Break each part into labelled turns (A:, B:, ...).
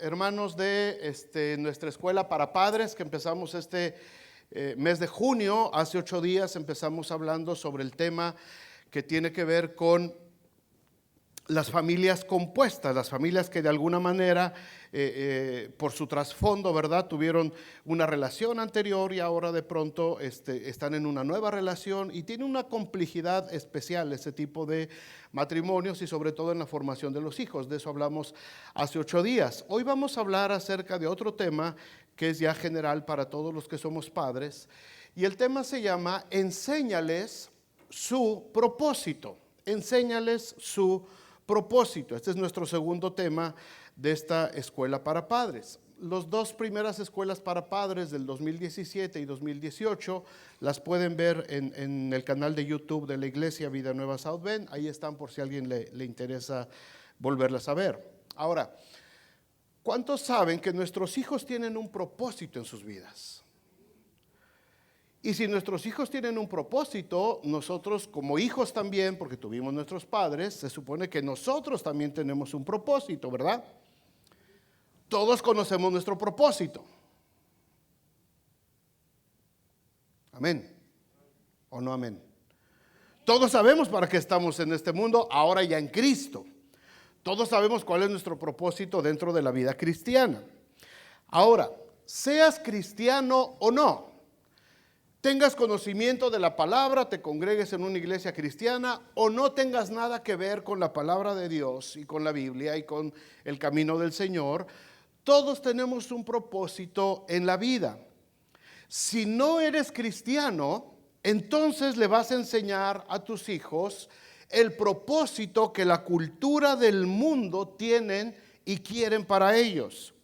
A: hermanos de nuestra escuela para padres, que empezamos este mes de junio. Hace 8 días empezamos hablando sobre el tema que tiene que ver con las familias compuestas, las familias que de alguna manera, por su trasfondo, ¿verdad?, tuvieron una relación anterior y ahora de pronto están en una nueva relación, y tiene una complejidad especial ese tipo de matrimonios, y sobre todo en la formación de los hijos. De eso hablamos hace 8 días. Hoy vamos a hablar acerca de otro tema que es ya general para todos los que somos padres, y el tema se llama enséñales su propósito. Enséñales su propósito. Este es nuestro segundo tema de esta escuela para padres. Las 2 primeras escuelas para padres del 2017 y 2018 las pueden ver en el canal de YouTube de la Iglesia Vida Nueva South Bend. Ahí están por si a alguien le interesa volverlas a ver. Ahora, ¿cuántos saben que nuestros hijos tienen un propósito en sus vidas? Y si nuestros hijos tienen un propósito, nosotros como hijos también, porque tuvimos nuestros padres, se supone que nosotros también tenemos un propósito, ¿verdad? Todos conocemos nuestro propósito. Amén. ¿O no amén? Todos sabemos para qué estamos en este mundo, ahora ya en Cristo. Todos sabemos cuál es nuestro propósito dentro de la vida cristiana. Ahora, seas cristiano o no, tengas conocimiento de la palabra, te congregues en una iglesia cristiana o no tengas nada que ver con la palabra de Dios y con la Biblia y con el camino del Señor, todos tenemos un propósito en la vida. Si no eres cristiano, entonces le vas a enseñar a tus hijos el propósito que la cultura del mundo tienen y quieren para ellos.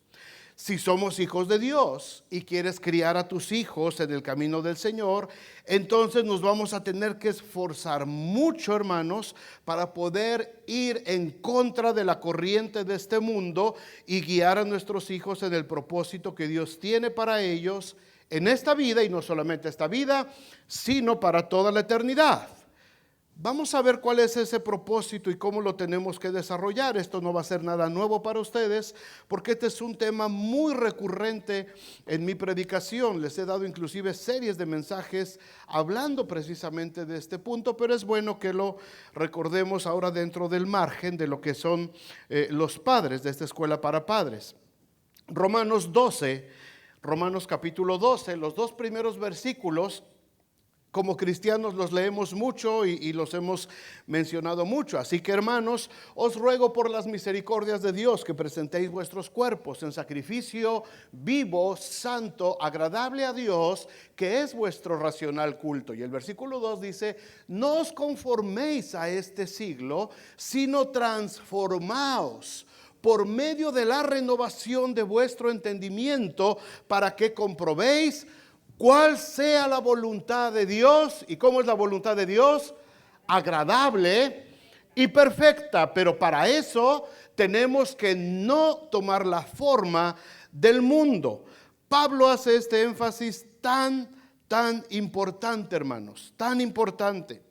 A: Si somos hijos de Dios y quieres criar a tus hijos en el camino del Señor, entonces nos vamos a tener que esforzar mucho, hermanos, para poder ir en contra de la corriente de este mundo y guiar a nuestros hijos en el propósito que Dios tiene para ellos en esta vida, y no solamente esta vida, sino para toda la eternidad. Vamos a ver cuál es ese propósito y cómo lo tenemos que desarrollar. Esto no va a ser nada nuevo para ustedes, porque este es un tema muy recurrente en mi predicación. Les he dado inclusive series de mensajes hablando precisamente de este punto, pero es bueno que lo recordemos ahora dentro del margen de lo que son los padres de esta escuela para padres. Romanos capítulo 12, los 2 primeros versículos, como cristianos los leemos mucho y los hemos mencionado mucho. Así que, hermanos, os ruego por las misericordias de Dios que presentéis vuestros cuerpos en sacrificio vivo, santo, agradable a Dios, que es vuestro racional culto. Y el versículo 2 dice: no os conforméis a este siglo, sino transformaos por medio de la renovación de vuestro entendimiento, para que comprobéis cuál sea la voluntad de Dios. ¿Y cómo es la voluntad de Dios? Agradable y perfecta. Pero para eso tenemos que no tomar la forma del mundo. Pablo hace este énfasis tan importante, hermanos, tan importante,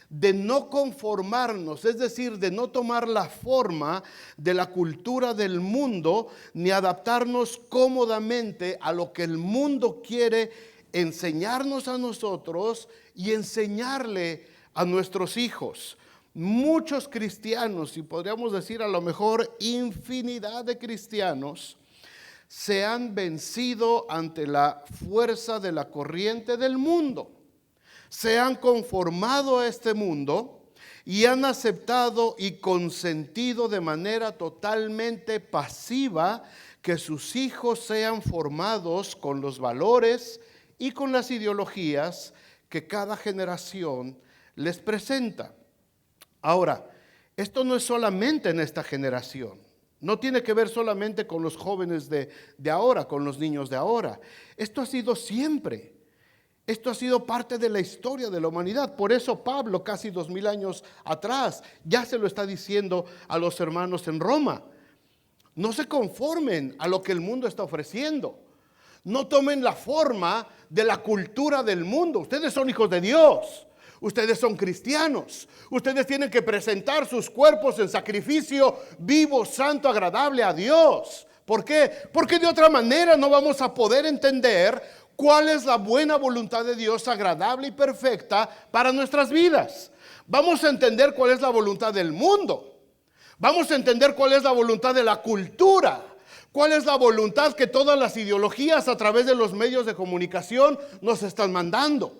A: de no conformarnos, es decir, de no tomar la forma de la cultura del mundo, ni adaptarnos cómodamente a lo que el mundo quiere enseñarnos a nosotros y enseñarle a nuestros hijos. Muchos cristianos, y podríamos decir a lo mejor infinidad de cristianos, se han vencido ante la fuerza de la corriente del mundo. Se han conformado a este mundo y han aceptado y consentido de manera totalmente pasiva que sus hijos sean formados con los valores y con las ideologías que cada generación les presenta. Ahora, esto no es solamente en esta generación. No tiene que ver solamente con los jóvenes de ahora, con los niños de ahora. Esto ha sido siempre. Esto ha sido parte de la historia de la humanidad. Por eso Pablo, casi 2000 años atrás, ya se lo está diciendo a los hermanos en Roma. No se conformen a lo que el mundo está ofreciendo. No tomen la forma de la cultura del mundo. Ustedes son hijos de Dios. Ustedes son cristianos. Ustedes tienen que presentar sus cuerpos en sacrificio vivo, santo, agradable a Dios. ¿Por qué? Porque de otra manera no vamos a poder entender cuál es la buena voluntad de Dios, agradable y perfecta para nuestras vidas. Vamos a entender cuál es la voluntad del mundo. Vamos a entender cuál es la voluntad de la cultura. ¿Cuál es la voluntad que todas las ideologías a través de los medios de comunicación nos están mandando?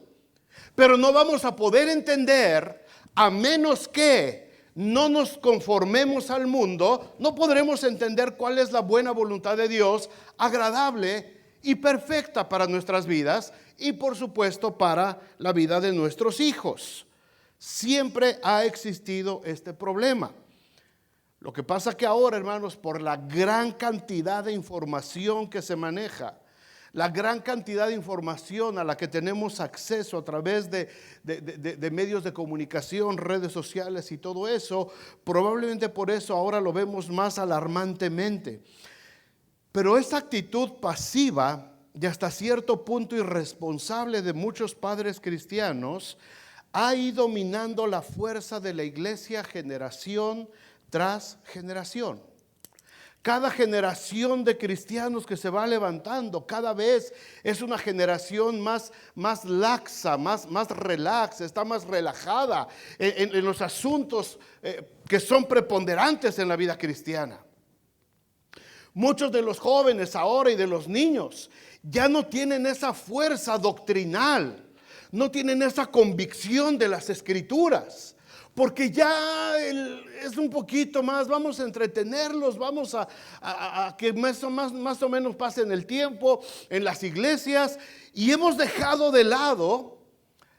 A: Pero no vamos a poder entender a menos que no nos conformemos al mundo. No podremos entender cuál es la buena voluntad de Dios, agradable y perfecta para nuestras vidas y por supuesto para la vida de nuestros hijos. Siempre ha existido este problema. Lo que pasa que ahora, hermanos, por la gran cantidad de información que se maneja, la gran cantidad de información a la que tenemos acceso a través de medios de comunicación, redes sociales y todo eso, probablemente por eso ahora lo vemos más alarmantemente. Pero esa actitud pasiva y hasta cierto punto irresponsable de muchos padres cristianos ha ido minando la fuerza de la iglesia generación tras generación. Cada generación de cristianos que se va levantando cada vez es una generación más laxa, más relax, está más relajada en los asuntos que son preponderantes en la vida cristiana. Muchos de los jóvenes ahora y de los niños ya no tienen esa fuerza doctrinal, no tienen esa convicción de las escrituras. Porque ya es un poquito más, vamos a entretenerlos, vamos a que más o menos pasen el tiempo en las iglesias. Y hemos dejado de lado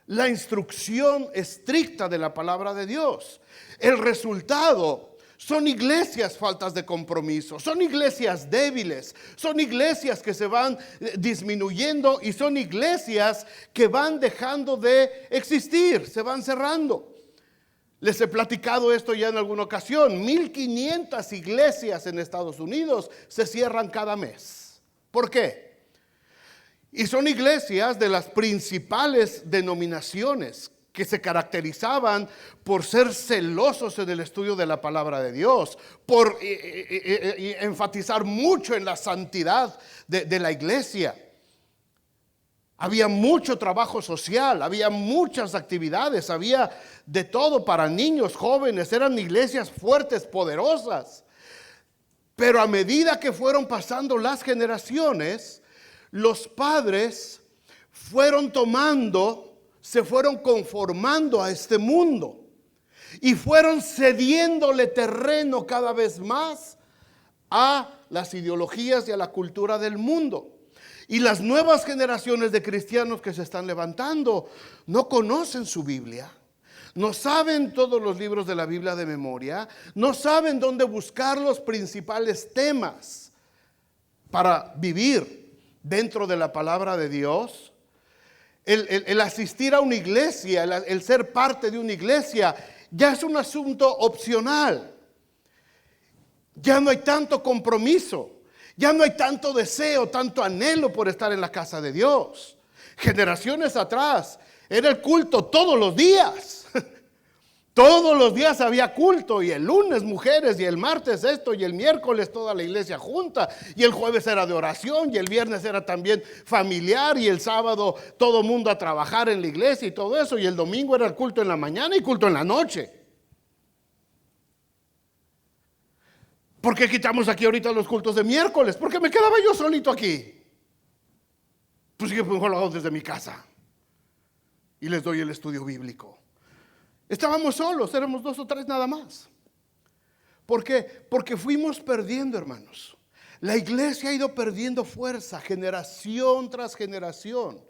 A: la instrucción estricta de la palabra de Dios. El resultado son iglesias faltas de compromiso, son iglesias débiles, son iglesias que se van disminuyendo y son iglesias que van dejando de existir, se van cerrando. Les he platicado esto ya en alguna ocasión. 1,500 iglesias en Estados Unidos se cierran cada mes. ¿Por qué? Y son iglesias de las principales denominaciones que se caracterizaban por ser celosos en el estudio de la palabra de Dios, por enfatizar mucho en la santidad de la iglesia. Había mucho trabajo social, había muchas actividades, había de todo para niños, jóvenes, eran iglesias fuertes, poderosas. Pero a medida que fueron pasando las generaciones, los padres se fueron conformando a este mundo y fueron cediéndole terreno cada vez más a las ideologías y a la cultura del mundo. Y las nuevas generaciones de cristianos que se están levantando no conocen su Biblia, no saben todos los libros de la Biblia de memoria, no saben dónde buscar los principales temas para vivir dentro de la palabra de Dios. El asistir a una iglesia, el ser parte de una iglesia, ya es un asunto opcional. Ya no hay tanto compromiso. Ya no hay tanto deseo, tanto anhelo por estar en la casa de Dios. Generaciones atrás era el culto todos los días. Todos los días había culto, y el lunes mujeres, y el martes esto, y el miércoles toda la iglesia junta, y el jueves era de oración, y el viernes era también familiar, y el sábado todo mundo a trabajar en la iglesia y todo eso, y el domingo era el culto en la mañana y culto en la noche. ¿Por qué quitamos aquí ahorita los cultos de miércoles? Porque me quedaba yo solito aquí. Pues sí que mejor lo hago desde mi casa y les doy el estudio bíblico. Estábamos solos, éramos 2 o 3 nada más. ¿Por qué? Porque fuimos perdiendo, hermanos. La iglesia ha ido perdiendo fuerza, generación tras generación.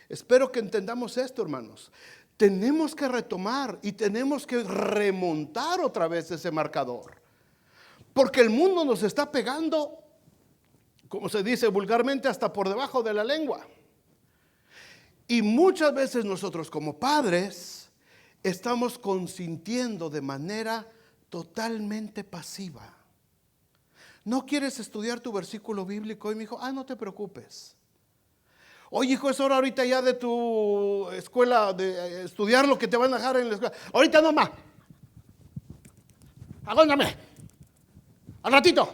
A: Espero que entendamos esto, hermanos. Tenemos que retomar y tenemos que remontar otra vez ese marcador. Porque el mundo nos está pegando, como se dice vulgarmente, hasta por debajo de la lengua. Y muchas veces nosotros como padres estamos consintiendo de manera totalmente pasiva. ¿No quieres estudiar tu versículo bíblico? Y me dijo, no te preocupes. Oye, hijo, es hora ahorita ya de tu escuela, de estudiar lo que te van a dejar en la escuela. Ahorita no, ma. Agóndame. Al ratito.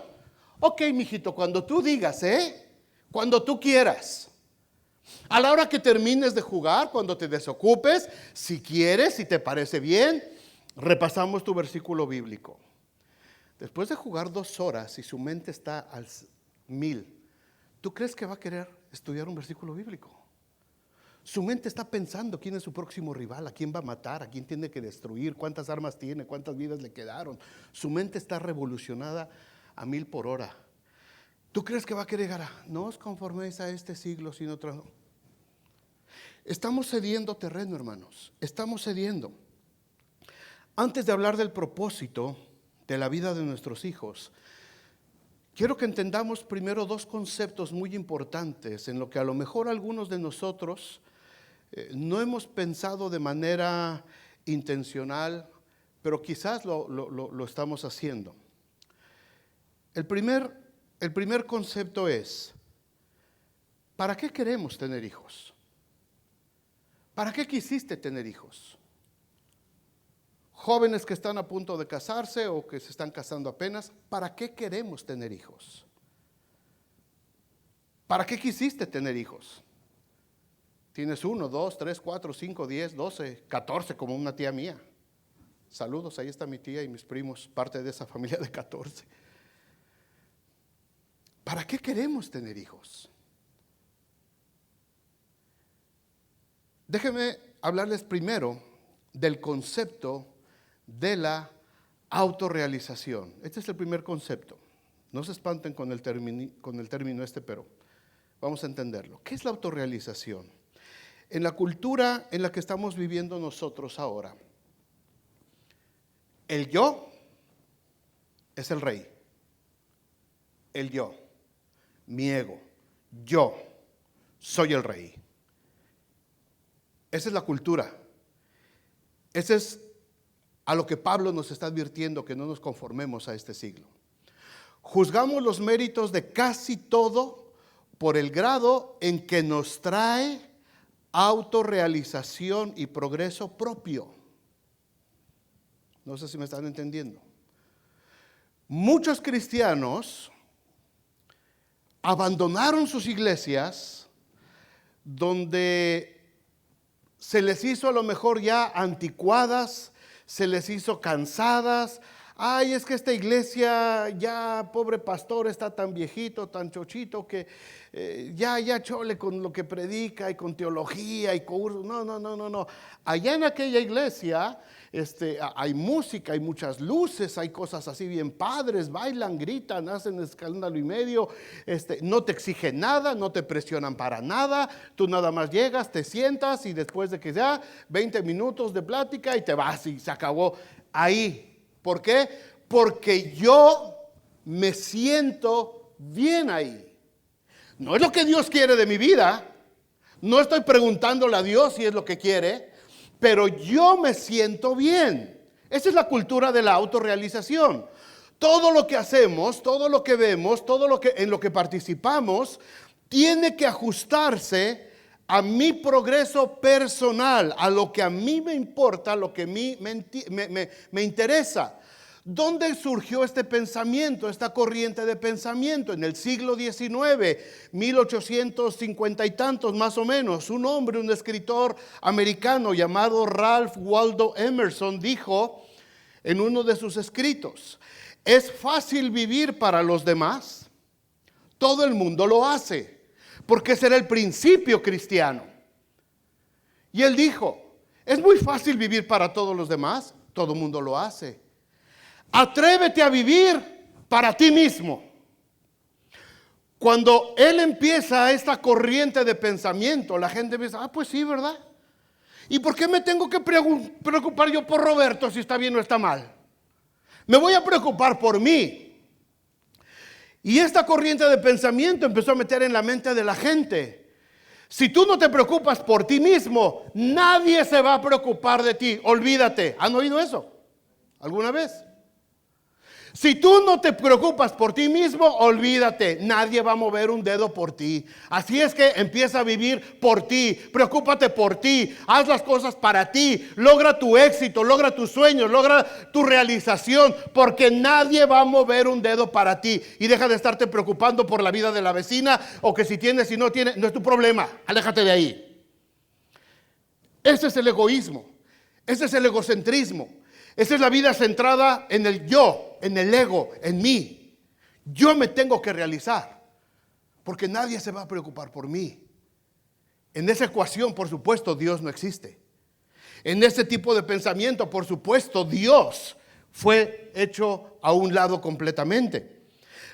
A: Ok, mijito, cuando tú digas, cuando tú quieras. A la hora que termines de jugar, cuando te desocupes, si quieres, si te parece bien, repasamos tu versículo bíblico. Después de jugar 2 horas y su mente está al 1000, ¿tú crees que va a querer estudiar un versículo bíblico? Su mente está pensando quién es su próximo rival, a quién va a matar, a quién tiene que destruir, cuántas armas tiene, cuántas vidas le quedaron. Su mente está revolucionada a 1000 por hora. ¿Tú crees que va a querer llegar a, no os conforméis a este siglo, sino otro? Estamos cediendo terreno, hermanos. Estamos cediendo. Antes de hablar del propósito de la vida de nuestros hijos, quiero que entendamos primero 2 conceptos muy importantes en lo que a lo mejor algunos de nosotros no hemos pensado de manera intencional, pero quizás lo estamos haciendo. El primer concepto es, ¿para qué queremos tener hijos? ¿Para qué quisiste tener hijos? Jóvenes que están a punto de casarse o que se están casando apenas, ¿para qué queremos tener hijos? ¿Para qué quisiste tener hijos? Tienes 1, 2, 3, 4, 5, 10, 12, 14 como una tía mía. Saludos, ahí está mi tía y mis primos, parte de esa familia de 14. ¿Para qué queremos tener hijos? Déjenme hablarles primero del concepto de la autorrealización. Este es el primer concepto. No se espanten con el término pero vamos a entenderlo. ¿Qué es la autorrealización? En la cultura en la que estamos viviendo nosotros ahora, el yo es el rey. El yo, mi ego, yo soy el rey. Esa es la cultura. Ese es a lo que Pablo nos está advirtiendo, que no nos conformemos a este siglo. Juzgamos los méritos de casi todo por el grado en que nos trae autorrealización y progreso propio. No sé si me están entendiendo. Muchos cristianos abandonaron sus iglesias donde se les hizo a lo mejor ya anticuadas, se les hizo cansadas. Ay, es que esta iglesia ya, pobre pastor, está tan viejito, tan chochito, que ya chole con lo que predica y con teología y con... No. Allá en aquella iglesia hay música, hay muchas luces, hay cosas así bien padres, bailan, gritan, hacen escándalo y medio, no te exigen nada, no te presionan para nada, tú nada más llegas, te sientas y después de que ya 20 minutos de plática y te vas y se acabó ahí. ¿Por qué? Porque yo me siento bien ahí. No es lo que Dios quiere de mi vida. No estoy preguntándole a Dios si es lo que quiere, pero yo me siento bien. Esa es la cultura de la autorrealización. Todo lo que hacemos, todo lo que vemos, en lo que participamos, tiene que ajustarse a mi progreso personal, a lo que a mí me importa, a lo que a mí me interesa. ¿Dónde surgió este pensamiento, esta corriente de pensamiento? En el siglo XIX, 1850 y tantos más o menos, un hombre, un escritor americano llamado Ralph Waldo Emerson dijo en uno de sus escritos: es fácil vivir para los demás, todo el mundo lo hace, porque ese era el principio cristiano. Y él dijo, es muy fácil vivir para todos los demás, todo el mundo lo hace. Atrévete a vivir para ti mismo. Cuando él empieza esta corriente de pensamiento, la gente piensa, pues sí, ¿verdad? ¿Y por qué me tengo que preocupar yo por Roberto si está bien o está mal? Me voy a preocupar por mí. Y esta corriente de pensamiento empezó a meter en la mente de la gente: si tú no te preocupas por ti mismo, nadie se va a preocupar de ti. Olvídate. ¿Han oído eso alguna vez? Si tú no te preocupas por ti mismo, olvídate, nadie va a mover un dedo por ti. Así es que empieza a vivir por ti, preocúpate por ti, haz las cosas para ti, logra tu éxito, logra tus sueños, logra tu realización, porque nadie va a mover un dedo para ti. Y deja de estarte preocupando por la vida de la vecina, o que si tiene, si no tiene, no es tu problema, aléjate de ahí. Ese es el egoísmo, ese es el egocentrismo. Esa es la vida centrada en el yo, en el ego, en mí. Yo me tengo que realizar, porque nadie se va a preocupar por mí. En esa ecuación, por supuesto, Dios no existe. En ese tipo de pensamiento, por supuesto, Dios fue hecho a un lado completamente.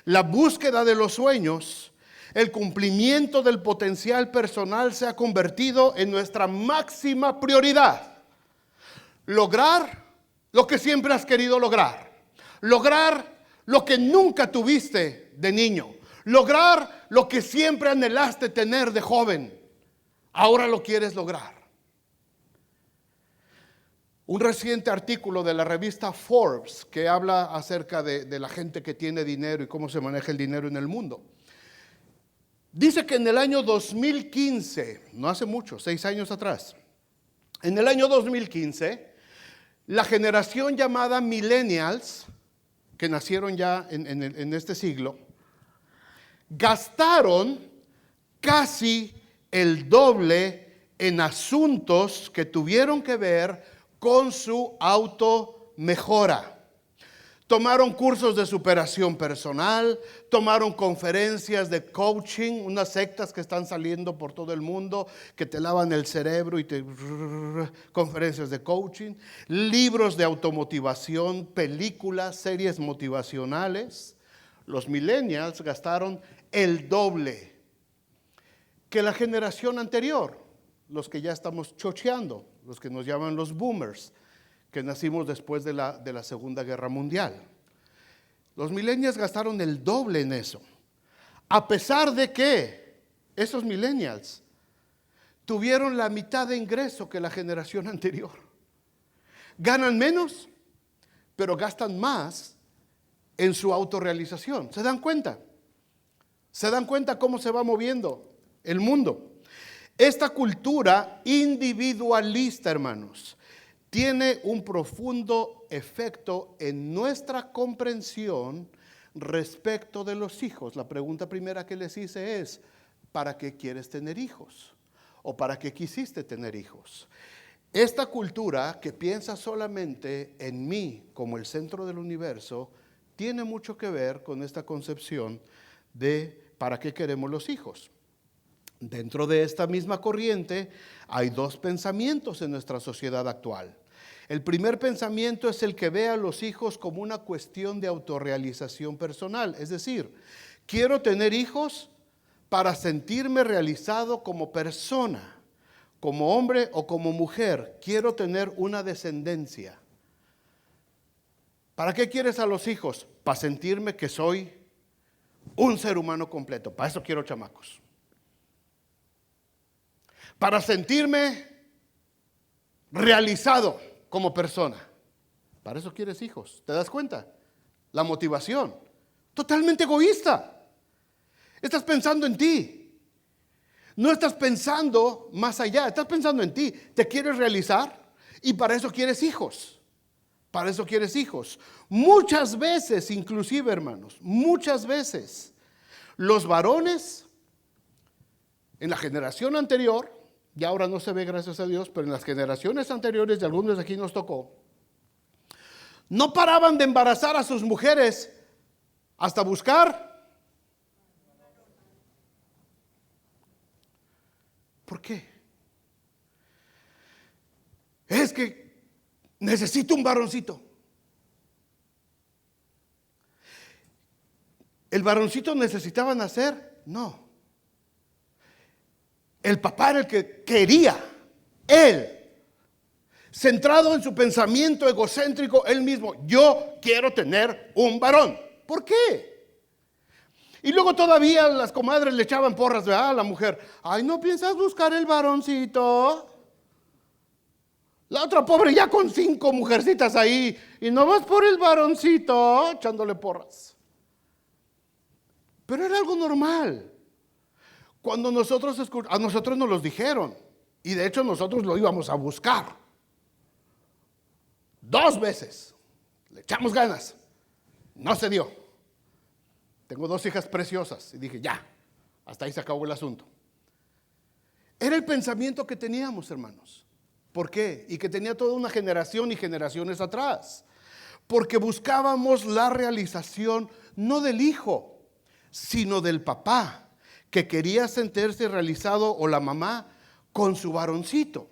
A: La búsqueda de los sueños, el cumplimiento del potencial personal se ha convertido en nuestra máxima prioridad. Lograr lo que siempre has querido lograr. Lograr lo que nunca tuviste de niño. Lograr lo que siempre anhelaste tener de joven. Ahora lo quieres lograr. Un reciente artículo de la revista Forbes que habla acerca de la gente que tiene dinero y cómo se maneja el dinero en el mundo. Dice que en el año 2015, no hace mucho, 6 años atrás, en el año 2015, la generación llamada millennials, que nacieron ya en este siglo, gastaron casi el doble en asuntos que tuvieron que ver con su automejora. Tomaron cursos de superación personal, tomaron conferencias de coaching, unas sectas que están saliendo por todo el mundo, que te lavan el cerebro y conferencias de coaching, libros de automotivación, películas, series motivacionales. Los millennials gastaron el doble que la generación anterior, los que ya estamos chocheando, los que nos llaman los boomers, que nacimos después de la Segunda Guerra Mundial. Los millennials gastaron el doble en eso, a pesar de que esos millennials tuvieron la mitad de ingreso que la generación anterior. Ganan menos, pero gastan más en su autorrealización. ¿Se dan cuenta? ¿Se dan cuenta cómo se va moviendo el mundo? Esta cultura individualista, hermanos, tiene un profundo efecto en nuestra comprensión respecto de los hijos. La pregunta primera que les hice es, ¿para qué quieres tener hijos? ¿O para qué quisiste tener hijos? Esta cultura que piensa solamente en mí como el centro del universo, tiene mucho que ver con esta concepción de ¿para qué queremos los hijos? Dentro de esta misma corriente hay 2 pensamientos en nuestra sociedad actual. El primer pensamiento es el que ve a los hijos como una cuestión de autorrealización personal. Es decir, quiero tener hijos para sentirme realizado como persona, como hombre o como mujer. Quiero tener una descendencia. ¿Para qué quieres a los hijos? Para sentirme que soy un ser humano completo. Para eso quiero chamacos. Para sentirme realizado como persona. Para eso quieres hijos. ¿Te das cuenta? La motivación. Totalmente egoísta. Estás pensando en ti. No estás pensando más allá. Estás pensando en ti. Te quieres realizar y para eso quieres hijos. Para eso quieres hijos. Muchas veces, inclusive, hermanos, muchas veces, los varones en la generación anterior, y ahora no se ve, gracias a Dios, pero en las generaciones anteriores, de algunos de aquí nos tocó, no paraban de embarazar a sus mujeres hasta buscar. ¿Por qué? Es que necesito un varoncito. ¿El varoncito necesitaba nacer? No. El papá era el que quería, él, centrado en su pensamiento egocéntrico, él mismo, yo quiero tener un varón. ¿Por qué? Y luego todavía las comadres le echaban porras, ¿verdad? A la mujer, ay, ¿no piensas buscar el varoncito? La otra pobre ya con 5 mujercitas ahí y no vas por el varoncito echándole porras. Pero era algo normal. Cuando a nosotros nos los dijeron, y de hecho nosotros lo íbamos a buscar 2 veces, le echamos ganas, no se dio. Tengo 2 hijas preciosas y dije, ya, hasta ahí se acabó el asunto. Era el pensamiento que teníamos, hermanos. ¿Por qué? Y que tenía toda una generación y generaciones atrás. Porque buscábamos la realización no del hijo, sino del papá, que quería sentirse realizado, o la mamá, con su varoncito.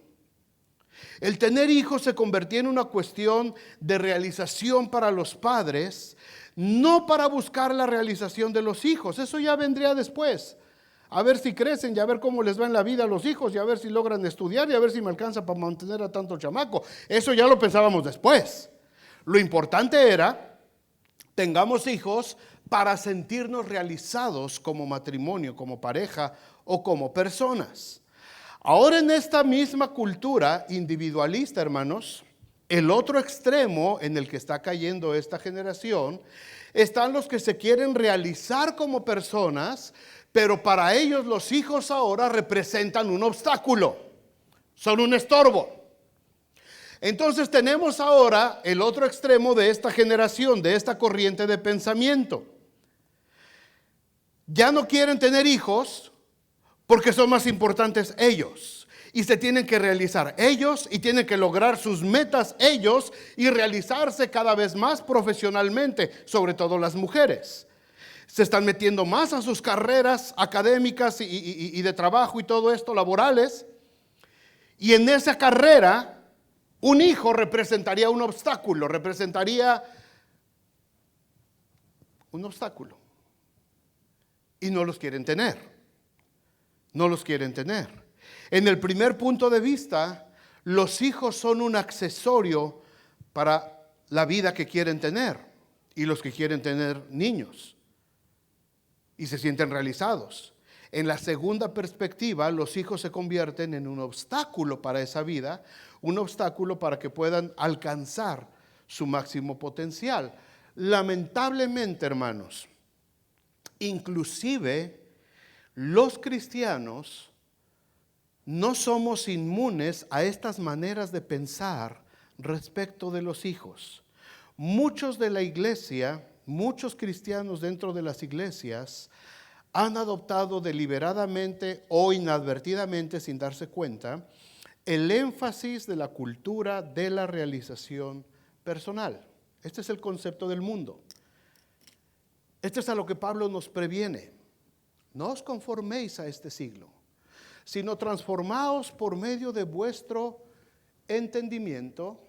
A: El tener hijos se convertía en una cuestión de realización para los padres, no para buscar la realización de los hijos. Eso ya vendría después. A ver si crecen y a ver cómo les va en la vida a los hijos y a ver si logran estudiar y a ver si me alcanza para mantener a tanto chamaco. Eso ya lo pensábamos después. Lo importante era, tengamos hijos para sentirnos realizados como matrimonio, como pareja o como personas. Ahora, en esta misma cultura individualista, hermanos, el otro extremo en el que está cayendo esta generación, están los que se quieren realizar como personas, pero para ellos los hijos ahora representan un obstáculo, son un estorbo. Entonces tenemos ahora el otro extremo de esta generación, de esta corriente de pensamiento. Ya no quieren tener hijos porque son más importantes ellos y se tienen que realizar ellos y tienen que lograr sus metas ellos y realizarse cada vez más profesionalmente, sobre todo las mujeres. Se están metiendo más a sus carreras académicas y de trabajo y todo esto, laborales, y en esa carrera un hijo representaría un obstáculo, y no los quieren tener. No los quieren tener. En el primer punto de vista, los hijos son un accesorio para la vida que quieren tener y los que quieren tener niños y se sienten realizados. En la segunda perspectiva, los hijos se convierten en un obstáculo para esa vida, un obstáculo para que puedan alcanzar su máximo potencial. Lamentablemente, hermanos, inclusive los cristianos no somos inmunes a estas maneras de pensar respecto de los hijos. Muchos de la iglesia, muchos cristianos dentro de las iglesias han adoptado deliberadamente o inadvertidamente, sin darse cuenta, el énfasis de la cultura de la realización personal. Este es el concepto del mundo. Este es a lo que Pablo nos previene. No os conforméis a este siglo, sino transformaos por medio de vuestro entendimiento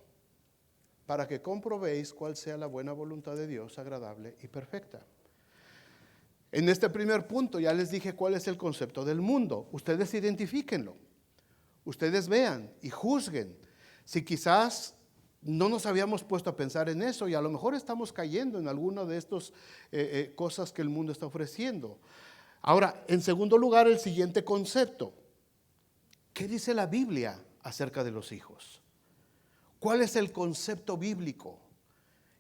A: para que comprobéis cuál sea la buena voluntad de Dios, agradable y perfecta. En este primer punto ya les dije cuál es el concepto del mundo. Ustedes identifíquenlo. Ustedes vean y juzguen si quizás no nos habíamos puesto a pensar en eso y a lo mejor estamos cayendo en alguna de estas cosas que el mundo está ofreciendo. Ahora, en segundo lugar, el siguiente concepto. ¿Qué dice la Biblia acerca de los hijos? ¿Cuál es el concepto bíblico?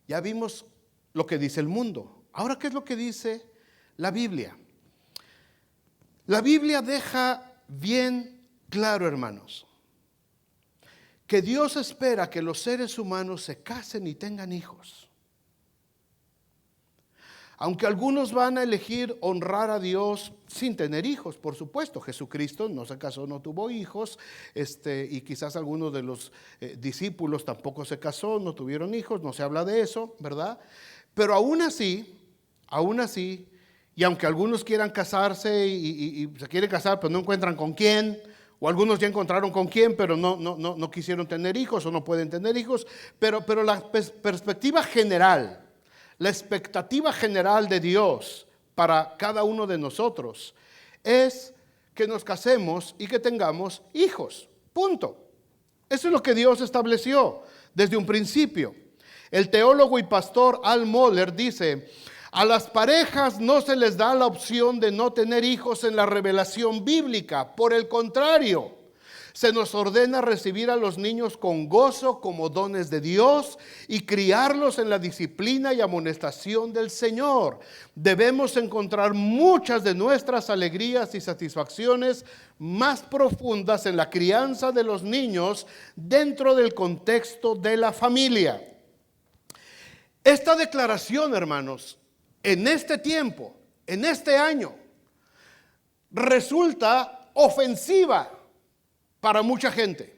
A: Ya vimos lo que dice el mundo. Ahora, ¿qué es lo que dice la Biblia? La Biblia deja bien claro, hermanos, que Dios espera que los seres humanos se casen y tengan hijos. Aunque algunos van a elegir honrar a Dios sin tener hijos, por supuesto. Jesucristo no se casó, no tuvo hijos, y quizás algunos de los discípulos tampoco se casó, no tuvieron hijos, no se habla de eso, ¿verdad? Pero aún así, y aunque algunos quieran casarse y se quieren casar, pero no encuentran con quién, o algunos ya encontraron con quién, pero no quisieron tener hijos o no pueden tener hijos, pero la perspectiva general, la expectativa general de Dios para cada uno de nosotros es que nos casemos y que tengamos hijos. Punto. Eso es lo que Dios estableció desde un principio. El teólogo y pastor Al Mohler dice: a las parejas no se les da la opción de no tener hijos en la revelación bíblica. Por el contrario, Se nos ordena recibir a los niños con gozo como dones de Dios y criarlos en la disciplina y amonestación del Señor. Debemos encontrar muchas de nuestras alegrías y satisfacciones más profundas en la crianza de los niños dentro del contexto de la familia. Esta declaración, hermanos, en este tiempo, en este año, resulta ofensiva para mucha gente.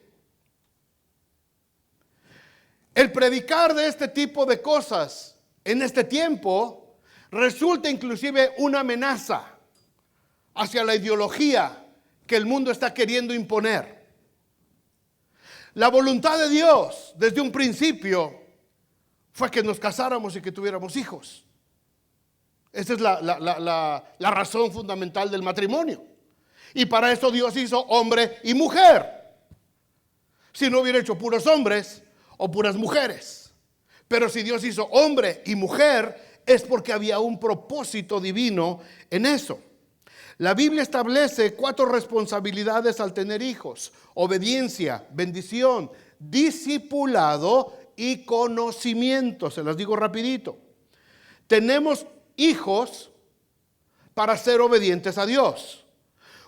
A: El predicar de este tipo de cosas en este tiempo resulta inclusive una amenaza hacia la ideología que el mundo está queriendo imponer. La voluntad de Dios desde un principio fue que nos casáramos y que tuviéramos hijos. Esa es la razón fundamental del matrimonio. Y para eso Dios hizo hombre y mujer. Si no hubiera hecho puros hombres o puras mujeres. Pero si Dios hizo hombre y mujer, es porque había un propósito divino en eso. La Biblia establece 4 responsabilidades al tener hijos: obediencia, bendición, discipulado y conocimiento. Se las digo rapidito. Tenemos hijos para ser obedientes a Dios.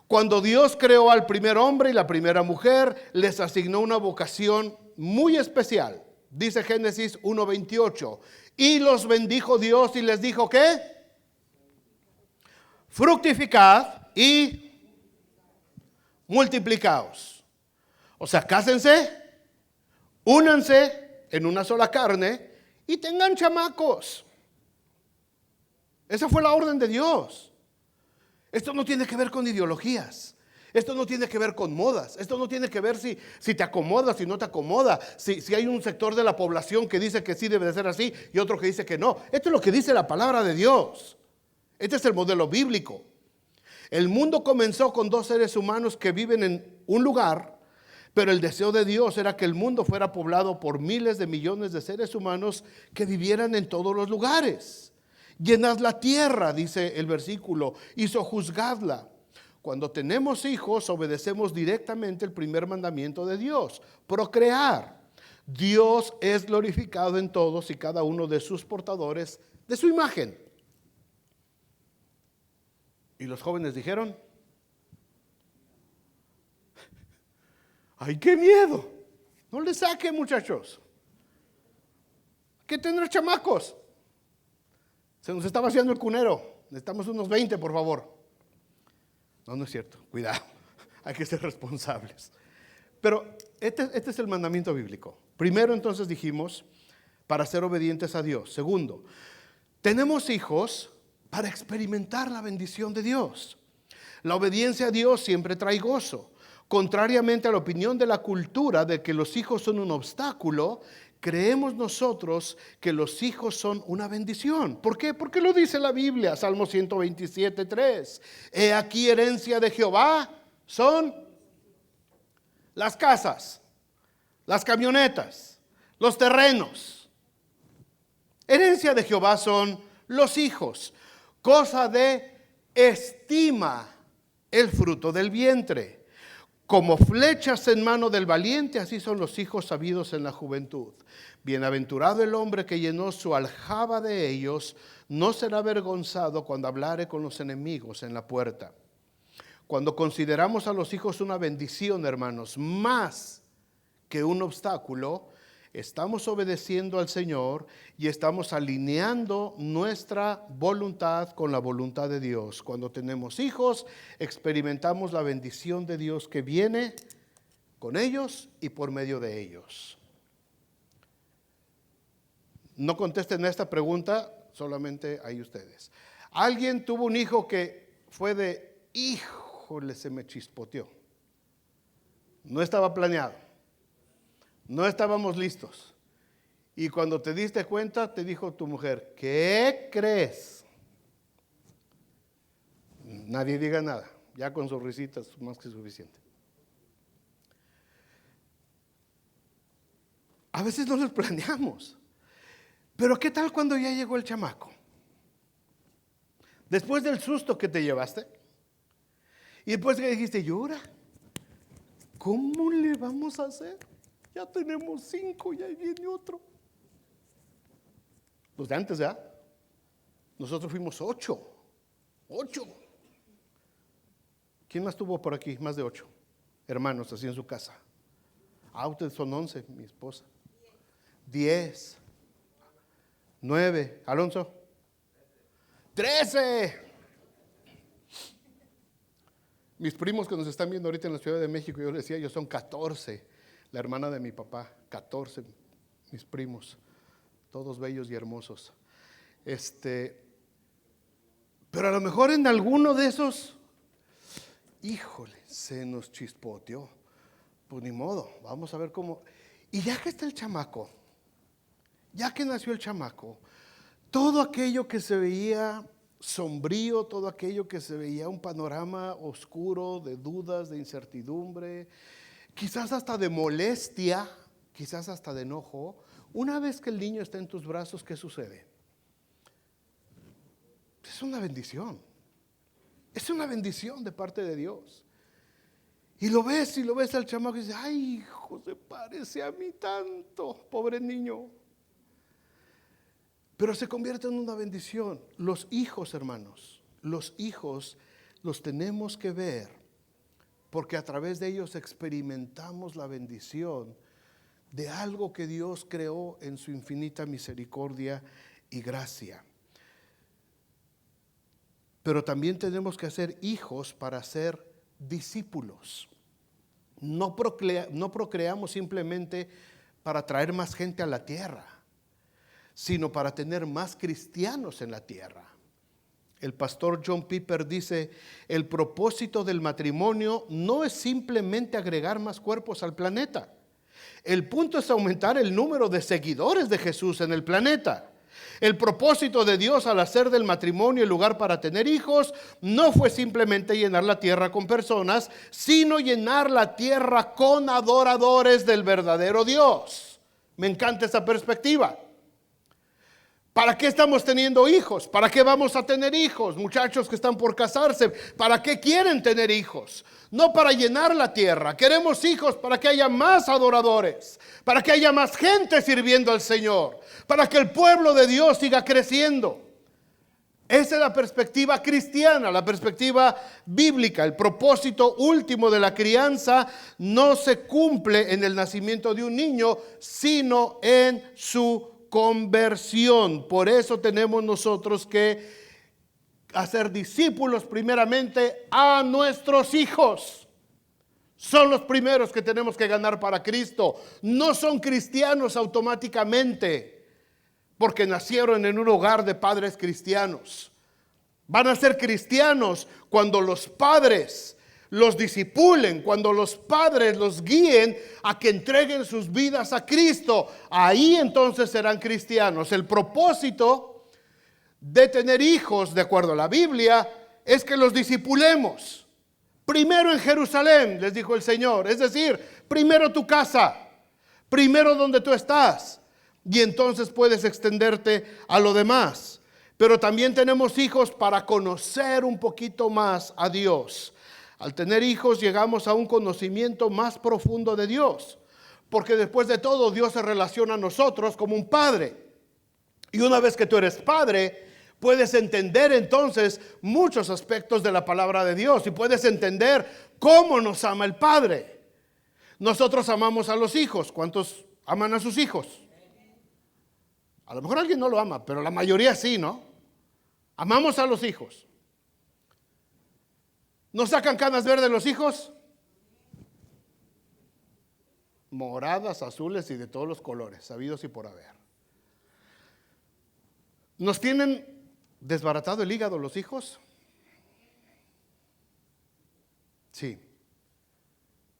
A: Cuando Dios creó al primer hombre y la primera mujer, les asignó una vocación muy especial. Dice Génesis 1:28. Y los bendijo Dios y les dijo, ¿qué? Fructificad y multiplicaos. O sea, cásense, únanse en una sola carne y tengan chamacos. Esa fue la orden de Dios. Esto no tiene que ver con ideologías. Esto no tiene que ver con modas. Esto no tiene que ver si te acomoda, si no te acomoda. Si hay un sector de la población que dice que sí debe de ser así y otro que dice que no. Esto es lo que dice la palabra de Dios. Este es el modelo bíblico. El mundo comenzó con 2 seres humanos que viven en un lugar, pero el deseo de Dios era que el mundo fuera poblado por miles de millones de seres humanos que vivieran en todos los lugares. Llenad la tierra, dice el versículo, y sojuzgadla. Cuando tenemos hijos, obedecemos directamente el primer mandamiento de Dios: procrear. Dios es glorificado en todos y cada uno de sus portadores de su imagen. Y los jóvenes dijeron: ¡ay, qué miedo! No le saquen, muchachos. Hay que tener chamacos. Se nos está vaciando el cunero. Necesitamos unos 20, por favor. No es cierto. Cuidado. Hay que ser responsables. Pero este es el mandamiento bíblico. Primero, entonces, dijimos, para ser obedientes a Dios. Segundo, tenemos hijos para experimentar la bendición de Dios. La obediencia a Dios siempre trae gozo. Contrariamente a la opinión de la cultura de que los hijos son un obstáculo, creemos nosotros que los hijos son una bendición. ¿Por qué? Porque lo dice la Biblia, Salmo 127:3. He aquí herencia de Jehová son las casas, las camionetas, los terrenos. Herencia de Jehová son los hijos. Cosa de estima el fruto del vientre. Como flechas en mano del valiente, así son los hijos sabidos en la juventud. Bienaventurado el hombre que llenó su aljaba de ellos, no será avergonzado cuando hablare con los enemigos en la puerta. Cuando consideramos a los hijos una bendición, hermanos, más que un obstáculo, estamos obedeciendo al Señor y estamos alineando nuestra voluntad con la voluntad de Dios. Cuando tenemos hijos, experimentamos la bendición de Dios que viene con ellos y por medio de ellos. No contesten a esta pregunta, solamente hay ustedes. ¿Alguien tuvo un hijo que fue de, híjole, se me chispoteó? No estaba planeado. No estábamos listos. Y cuando te diste cuenta, te dijo tu mujer, ¿qué crees? Nadie diga nada. Ya con sus risitas más que suficiente. A veces no los planeamos. Pero ¿qué tal cuando ya llegó el chamaco? Después del susto que te llevaste. Y después que dijiste, llora. ¿cómo le vamos a hacer? Ya tenemos 5 y ahí viene otro. Los de antes, ¿ya? Nosotros fuimos 8. 8. ¿Quién más tuvo por aquí? Más de 8 hermanos así en su casa. Ustedes son 11, mi esposa. 10. 9. Alonso. 13. Mis primos que nos están viendo ahorita en la Ciudad de México, yo les decía, ellos son 14. La hermana de mi papá, 14, mis primos, todos bellos y hermosos. Pero a lo mejor en alguno de esos, híjole, se nos chispoteó. Pues ni modo, vamos a ver cómo. Y ya que está el chamaco, ya que nació el chamaco, todo aquello que se veía sombrío, todo aquello que se veía un panorama oscuro de dudas, de incertidumbre, quizás hasta de molestia, quizás hasta de enojo, una vez que el niño está en tus brazos, ¿qué sucede? Es una bendición. Es una bendición de parte de Dios. Y lo ves al chamaco y dices, ay, hijo, se parece a mí tanto, pobre niño. Pero se convierte en una bendición. Los hijos, hermanos, los hijos los tenemos que ver, porque a través de ellos experimentamos la bendición de algo que Dios creó en su infinita misericordia y gracia. Pero también tenemos que hacer hijos para ser discípulos. No procreamos simplemente para traer más gente a la tierra, sino para tener más cristianos en la tierra. El pastor John Piper dice, el propósito del matrimonio no es simplemente agregar más cuerpos al planeta. El punto es aumentar el número de seguidores de Jesús en el planeta. El propósito de Dios al hacer del matrimonio el lugar para tener hijos no fue simplemente llenar la tierra con personas, sino llenar la tierra con adoradores del verdadero Dios. Me encanta esa perspectiva. ¿Para qué estamos teniendo hijos? ¿Para qué vamos a tener hijos? Muchachos que están por casarse, ¿para qué quieren tener hijos? No para llenar la tierra. Queremos hijos para que haya más adoradores, para que haya más gente sirviendo al Señor, para que el pueblo de Dios siga creciendo. Esa es la perspectiva cristiana, la perspectiva bíblica. El propósito último de la crianza no se cumple en el nacimiento de un niño, sino en su conversión. Por eso tenemos nosotros que hacer discípulos primeramente a nuestros hijos. Son los primeros que tenemos que ganar para Cristo. No son cristianos automáticamente porque nacieron en un hogar de padres cristianos. Van a ser cristianos cuando los padres los discipulen, cuando los padres los guíen a que entreguen sus vidas a Cristo. Ahí entonces serán cristianos. El propósito de tener hijos, de acuerdo a la Biblia, es que los discipulemos. Primero en Jerusalén, les dijo el Señor. Es decir, primero tu casa, primero donde tú estás. Y entonces puedes extenderte a lo demás. Pero también tenemos hijos para conocer un poquito más a Dios. Al tener hijos llegamos a un conocimiento más profundo de Dios, porque después de todo Dios se relaciona a nosotros como un padre. Y una vez que tú eres padre, puedes entender entonces muchos aspectos de la palabra de Dios y puedes entender cómo nos ama el Padre. Nosotros amamos a los hijos. ¿Cuántos aman a sus hijos? A lo mejor alguien no lo ama, pero la mayoría sí, ¿no? Amamos a los hijos. ¿No sacan canas verdes los hijos? Moradas, azules y de todos los colores, sabidos y por haber. ¿Nos tienen desbaratado el hígado los hijos? Sí.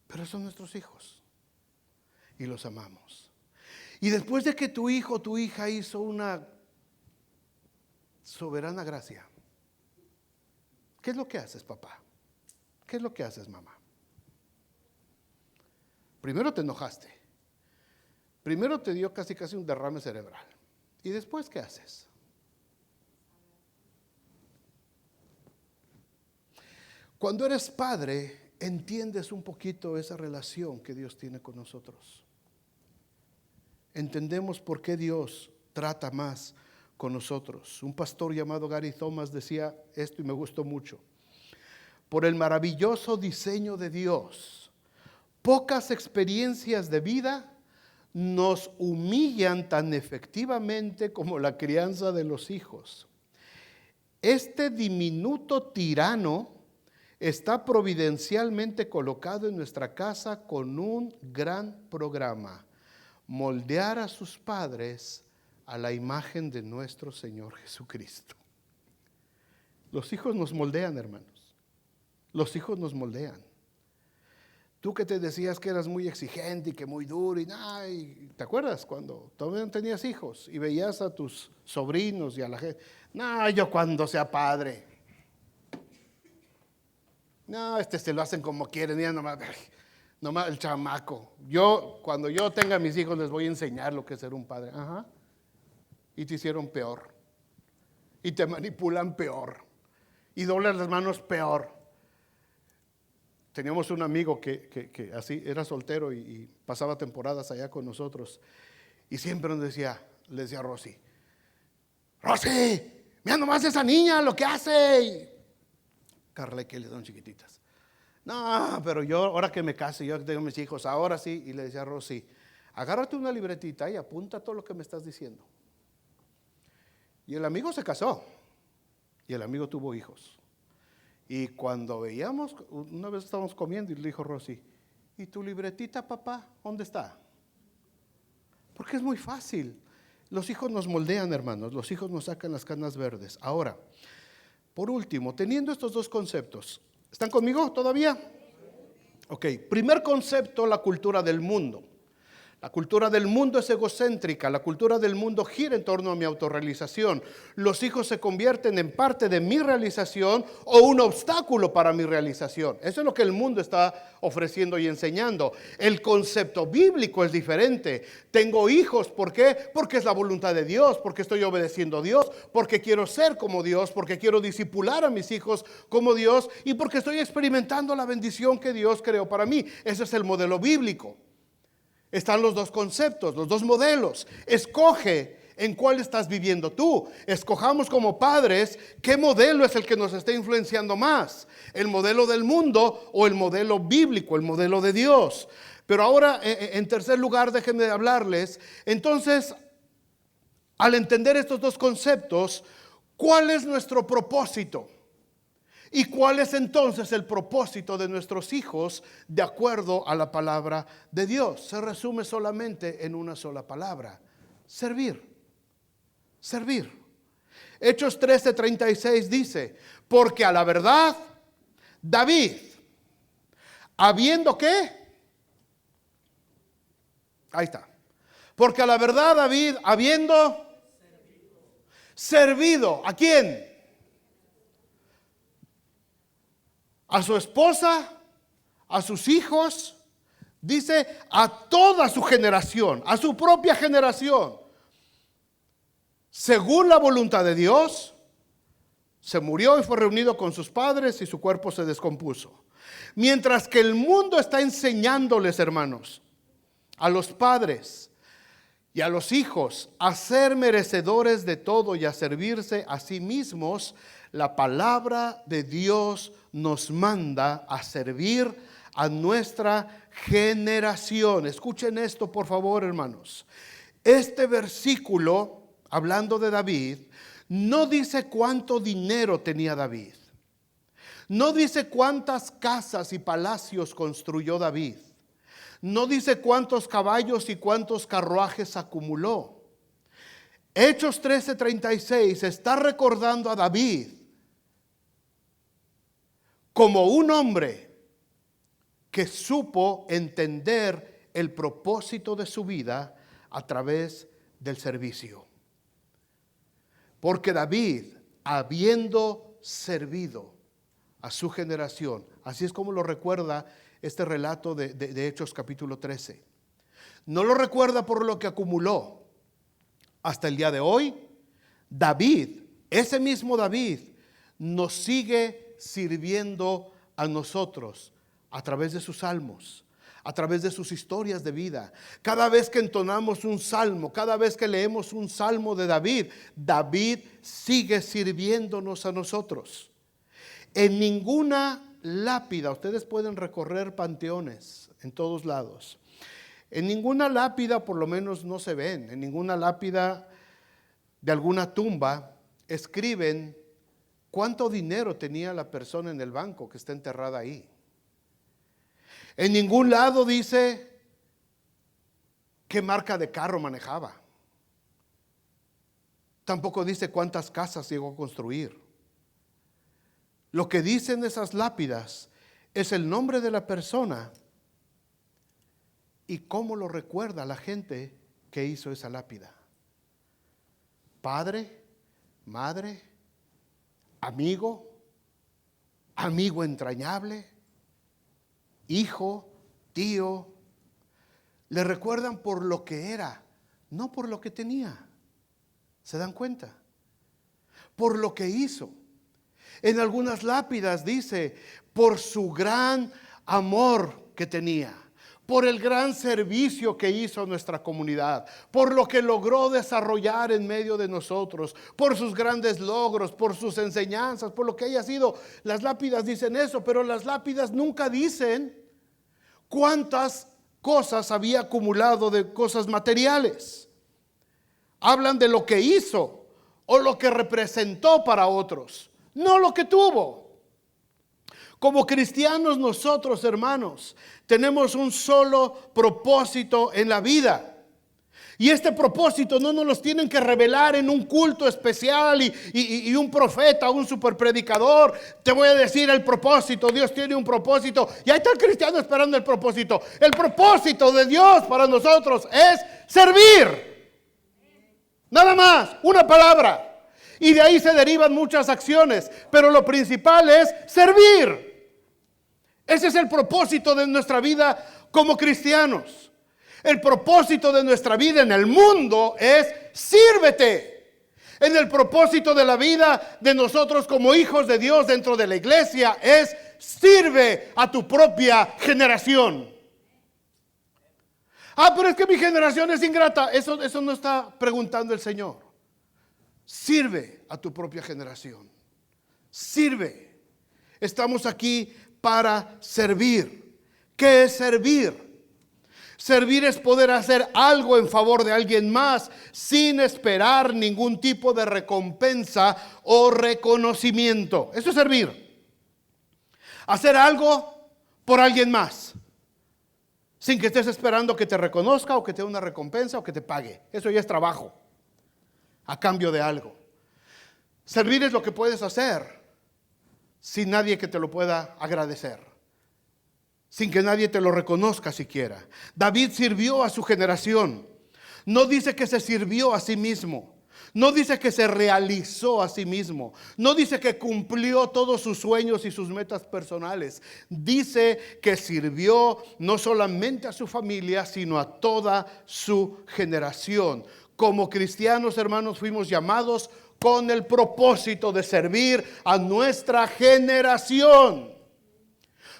A: Pero son nuestros hijos y los amamos. Y después de que tu hijo o tu hija hizo una soberana gracia, ¿qué es lo que haces, papá? ¿Qué es lo que haces, mamá? Primero te enojaste. Primero te dio casi un derrame cerebral. ¿Y después qué haces? Cuando eres padre, entiendes un poquito esa relación que Dios tiene con nosotros. Entendemos por qué Dios trata más con nosotros. Un pastor llamado Gary Thomas decía esto y me gustó mucho. Por el maravilloso diseño de Dios, pocas experiencias de vida nos humillan tan efectivamente como la crianza de los hijos. Este diminuto tirano está providencialmente colocado en nuestra casa con un gran programa: moldear a sus padres a la imagen de nuestro Señor Jesucristo. Los hijos nos moldean, hermanos. Los hijos nos moldean. Tú que te decías que eras muy exigente y que muy duro y ¿te acuerdas cuando todavía no tenías hijos y veías a tus sobrinos y a la gente? Yo cuando sea padre. Se lo hacen como quieren, ya nomás el chamaco. Cuando yo tenga mis hijos les voy a enseñar lo que es ser un padre. Ajá. Y te hicieron peor. Y te manipulan peor. Y doblan las manos peor. Teníamos un amigo que así era soltero y pasaba temporadas allá con nosotros. Y siempre nos le decía a Rosy: Rosy, mira nomás esa niña lo que hace. Carla y Kelly son chiquititas. Pero yo ahora que me case, yo que tengo mis hijos, ahora sí. Y le decía a Rosy: agárrate una libretita y apunta todo lo que me estás diciendo. Y el amigo se casó. Y el amigo tuvo hijos. Y cuando veíamos, una vez estábamos comiendo y le dijo Rosy: ¿y tu libretita, papá? ¿Dónde está? Porque es muy fácil. Los hijos nos moldean, hermanos. Los hijos nos sacan las canas verdes. Ahora, por último, teniendo estos dos conceptos, ¿están conmigo todavía? Ok, primer concepto, la cultura del mundo. La cultura del mundo es egocéntrica, la cultura del mundo gira en torno a mi autorrealización. Los hijos se convierten en parte de mi realización o un obstáculo para mi realización. Eso es lo que el mundo está ofreciendo y enseñando. El concepto bíblico es diferente. Tengo hijos, ¿por qué? Porque es la voluntad de Dios, porque estoy obedeciendo a Dios, porque quiero ser como Dios, porque quiero discipular a mis hijos como Dios y porque estoy experimentando la bendición que Dios creó para mí. Ese es el modelo bíblico. Están los dos conceptos, los dos modelos. Escoge en cuál estás viviendo tú. Escojamos como padres qué modelo es el que nos está influenciando más: el modelo del mundo o el modelo bíblico, el modelo de Dios. Pero ahora, en tercer lugar, déjenme hablarles. Entonces, al entender estos dos conceptos, ¿cuál es nuestro propósito? ¿Y cuál es entonces el propósito de nuestros hijos de acuerdo a la palabra de Dios? Se resume solamente en una sola palabra: servir. Servir. Hechos 13:36 dice: porque a la verdad, David, habiendo ¿qué? Ahí está. Porque a la verdad, David, habiendo servido. ¿A quién? A su esposa, a sus hijos, dice a toda su generación, a su propia generación. Según la voluntad de Dios, se murió y fue reunido con sus padres y su cuerpo se descompuso. Mientras que el mundo está enseñándoles, hermanos, a los padres y a los hijos a ser merecedores de todo y a servirse a sí mismos, la palabra de Dios nos manda a servir a nuestra generación. Escuchen esto, por favor, hermanos. Este versículo, hablando de David, no dice cuánto dinero tenía David. No dice cuántas casas y palacios construyó David. No dice cuántos caballos y cuántos carruajes acumuló. Hechos 13:36 está recordando a David como un hombre que supo entender el propósito de su vida a través del servicio. Porque David, habiendo servido a su generación, así es como lo recuerda este relato de Hechos capítulo 13. No lo recuerda por lo que acumuló. Hasta el día de hoy, David, ese mismo David, nos sigue sirviendo a nosotros a través de sus salmos, a través de sus historias de vida. Cada vez que entonamos un salmo, cada vez que leemos un salmo de David, David sigue sirviéndonos a nosotros. En ninguna lápida, ustedes pueden recorrer panteones en todos lados. En ninguna lápida, por lo menos no se ven, en ninguna lápida de alguna tumba escriben cuánto dinero tenía la persona en el banco que está enterrada ahí. En ningún lado dice qué marca de carro manejaba. Tampoco dice cuántas casas llegó a construir. Lo que dicen esas lápidas es el nombre de la persona y cómo lo recuerda la gente que hizo esa lápida. Padre, madre, amigo, amigo entrañable, hijo, tío. Le recuerdan por lo que era, no por lo que tenía. ¿Se dan cuenta? Por lo que hizo. En algunas lápidas dice, por su gran amor que tenía, por el gran servicio que hizo a nuestra comunidad, por lo que logró desarrollar en medio de nosotros, por sus grandes logros, por sus enseñanzas, por lo que haya sido. Las lápidas dicen eso, pero las lápidas nunca dicen cuántas cosas había acumulado de cosas materiales. Hablan de lo que hizo o lo que representó para otros, no lo que tuvo. Como cristianos nosotros, hermanos, tenemos un solo propósito en la vida. Y este propósito no nos los tienen que revelar en un culto especial y un profeta, un superpredicador. Te voy a decir el propósito. Dios tiene un propósito. Y ahí está el cristiano esperando el propósito. El propósito de Dios para nosotros es servir. Nada más, una palabra. Y de ahí se derivan muchas acciones. Pero lo principal es servir. Ese es el propósito de nuestra vida como cristianos. El propósito de nuestra vida en el mundo es sírvete. En el propósito de la vida de nosotros como hijos de Dios dentro de la iglesia es sirve a tu propia generación. Pero es que mi generación es ingrata. Eso no está preguntando el Señor. Sirve a tu propia generación. Sirve. Estamos aquí para servir. ¿Qué es servir? Servir es poder hacer algo en favor de alguien más sin esperar ningún tipo de recompensa o reconocimiento. Eso es servir. Hacer algo por alguien más sin que estés esperando que te reconozca o que te dé una recompensa o que te pague. Eso ya es trabajo a cambio de algo. Servir es lo que puedes hacer sin nadie que te lo pueda agradecer, sin que nadie te lo reconozca siquiera. David sirvió a su generación. No dice que se sirvió a sí mismo. No dice que se realizó a sí mismo. No dice que cumplió todos sus sueños y sus metas personales. Dice que sirvió no solamente a su familia, sino a toda su generación. Como cristianos, hermanos, fuimos llamados con el propósito de servir a nuestra generación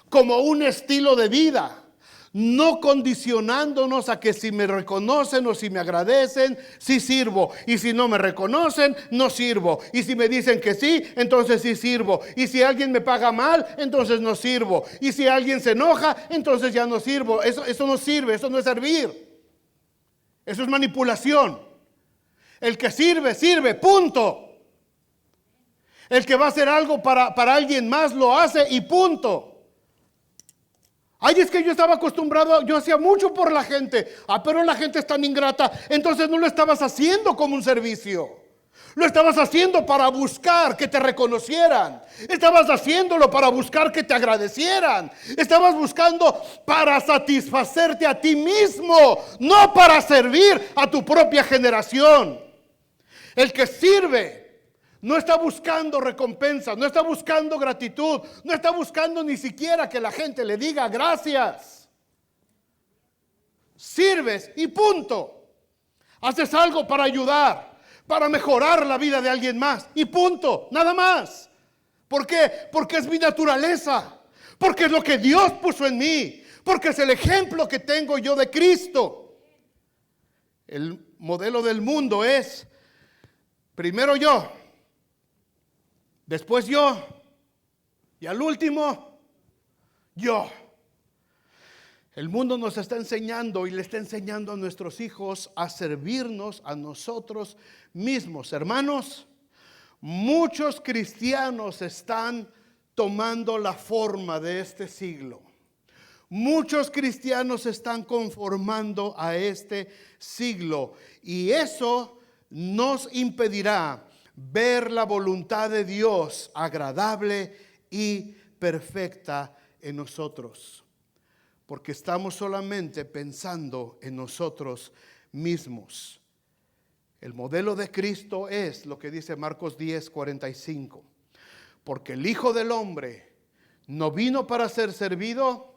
A: como un estilo de vida, no condicionándonos a que si me reconocen o si me agradecen, sí sirvo, y si no me reconocen, no sirvo, y si me dicen que sí, entonces sí sirvo, y si alguien me paga mal, entonces no sirvo, y si alguien se enoja, entonces ya no sirvo. Eso no sirve, eso no es servir, eso es manipulación. El que sirve, sirve, punto. El que va a hacer algo para alguien más, lo hace y punto. Ay, es que yo estaba acostumbrado, yo hacía mucho por la gente. Pero la gente es tan ingrata. Entonces no lo estabas haciendo como un servicio. Lo estabas haciendo para buscar que te reconocieran. Estabas haciéndolo para buscar que te agradecieran. Estabas buscando para satisfacerte a ti mismo, no para servir a tu propia generación. El que sirve no está buscando recompensa, no está buscando gratitud, no está buscando ni siquiera que la gente le diga gracias. Sirves y punto. Haces algo para ayudar, para mejorar la vida de alguien más y punto, nada más. ¿Por qué? Porque es mi naturaleza. porque es lo que Dios puso en mí, porque es el ejemplo que tengo yo de Cristo. El modelo del mundo es primero yo, después yo, y al último yo. El mundo nos está enseñando y le está enseñando a nuestros hijos a servirnos a nosotros mismos. Hermanos, muchos cristianos están tomando la forma de este siglo. Muchos cristianos están conformando a este siglo, y eso nos impedirá ver la voluntad de Dios agradable y perfecta en nosotros, porque estamos solamente pensando en nosotros mismos. El modelo de Cristo es lo que dice Marcos 10:45, porque el Hijo del Hombre no vino para ser servido,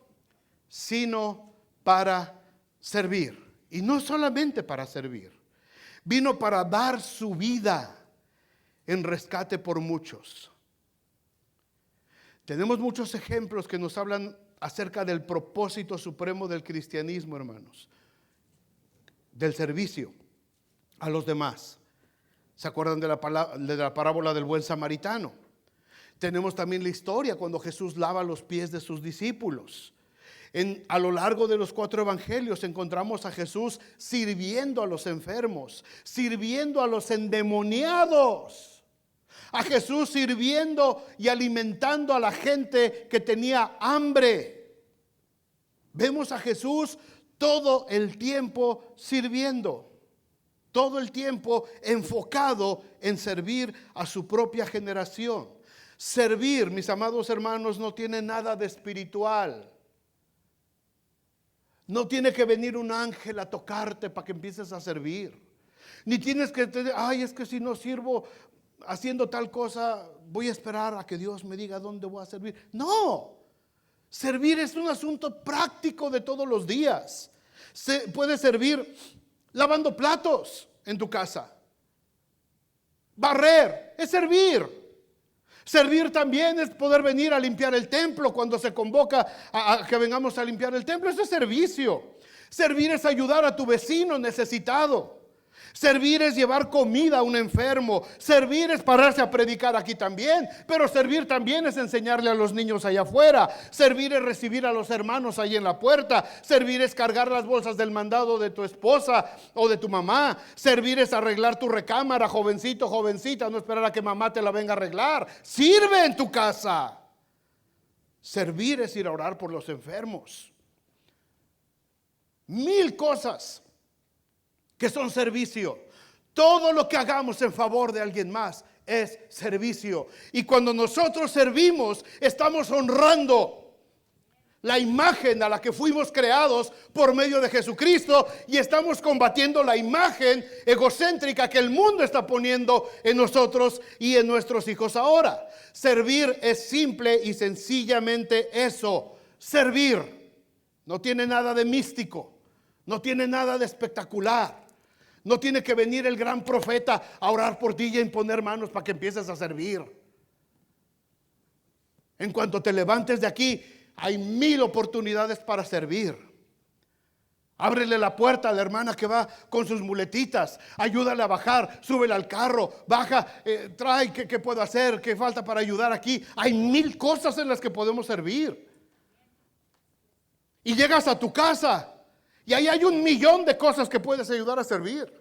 A: sino para servir. Y no solamente para servir, vino para dar su vida en rescate por muchos. Tenemos muchos ejemplos que nos hablan acerca del propósito supremo del cristianismo, hermanos, del servicio a los demás. ¿Se acuerdan de la parábola del buen samaritano? Tenemos también la historia cuando Jesús lava los pies de sus discípulos. A lo largo de los 4 evangelios encontramos a Jesús sirviendo a los enfermos, sirviendo a los endemoniados, a Jesús sirviendo y alimentando a la gente que tenía hambre. Vemos a Jesús todo el tiempo sirviendo, todo el tiempo enfocado en servir a su propia generación. Servir, mis amados hermanos, no tiene nada de espiritual. No tiene que venir un ángel a tocarte para que empieces a servir. Ni tienes que decir, ay, es que si no sirvo haciendo tal cosa, voy a esperar a que Dios me diga dónde voy a servir. No, servir es un asunto práctico de todos los días. Se puede servir lavando platos en tu casa. Barrer es servir. Servir también es poder venir a limpiar el templo cuando se convoca a que vengamos a limpiar el templo. Eso es servicio. Servir es ayudar a tu vecino necesitado. Servir es llevar comida a un enfermo. Servir es pararse a predicar aquí también. Pero servir también es enseñarle a los niños allá afuera. Servir es recibir a los hermanos ahí en la puerta. Servir es cargar las bolsas del mandado de tu esposa o de tu mamá. Servir es arreglar tu recámara, jovencito, jovencita. No esperar a que mamá te la venga a arreglar. Sirve en tu casa. Servir es ir a orar por los enfermos. 1000 cosas que son servicio. Todo lo que hagamos en favor de alguien más es servicio. Y cuando nosotros servimos, estamos honrando la imagen a la que fuimos creados por medio de Jesucristo, y estamos combatiendo la imagen egocéntrica que el mundo está poniendo en nosotros y en nuestros hijos ahora. Servir es simple y sencillamente eso, servir. No tiene nada de místico, no tiene nada de espectacular. No tiene que venir el gran profeta a orar por ti y a imponer manos para que empieces a servir. En cuanto te levantes de aquí, hay 1000 oportunidades para servir. Ábrele la puerta a la hermana que va con sus muletitas, ayúdale a bajar, súbele al carro, baja, trae, ¿qué puedo hacer? ¿Qué falta para ayudar aquí? Hay 1000 cosas en las que podemos servir. Y llegas a tu casa y ahí hay 1,000,000 de cosas que puedes ayudar a servir.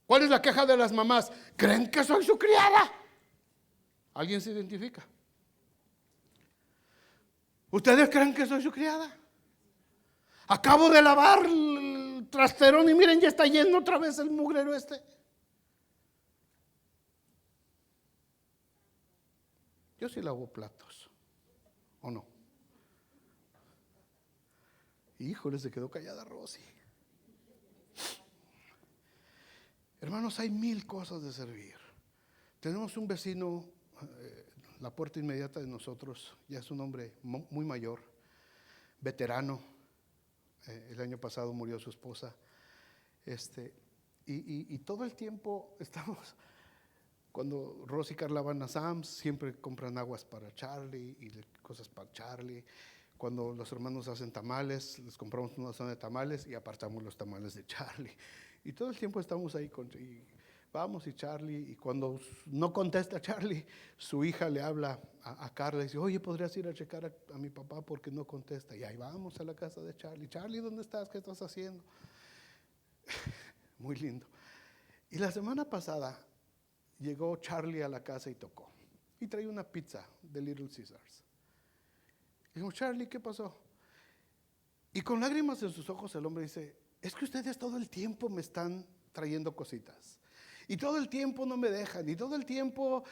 A: ¿Cuál es la queja de las mamás? ¿Creen que soy su criada? ¿Alguien se identifica? ¿Ustedes creen que soy su criada? Acabo de lavar el trasterón y miren, ya está lleno otra vez el mugrero este. Yo sí lavo platos, ¿o no? Híjole, se quedó callada Rosy. Hermanos, hay 1000 cosas de servir. Tenemos un vecino, la puerta inmediata de nosotros, ya es un hombre muy mayor, veterano. El año pasado murió su esposa. Y todo el tiempo estamos Cuando Rosy y Carla van a Sam's, siempre compran aguas para Charlie y cosas para Charlie. Cuando los hermanos hacen tamales, les compramos una zona de tamales y apartamos los tamales de Charlie. Y todo el tiempo estamos ahí y vamos y Charlie, y cuando no contesta Charlie, su hija le habla a Carla y dice, oye, ¿podrías ir a checar a mi papá porque no contesta? Y ahí vamos a la casa de Charlie. Charlie, ¿dónde estás? ¿Qué estás haciendo? Muy lindo. Y la semana pasada llegó Charlie a la casa y tocó. Y traía una pizza de Little Caesars. Y dijo, Charlie, ¿qué pasó? Y con lágrimas en sus ojos el hombre dice, es que ustedes todo el tiempo me están trayendo cositas. Y todo el tiempo no me dejan. Y todo el tiempo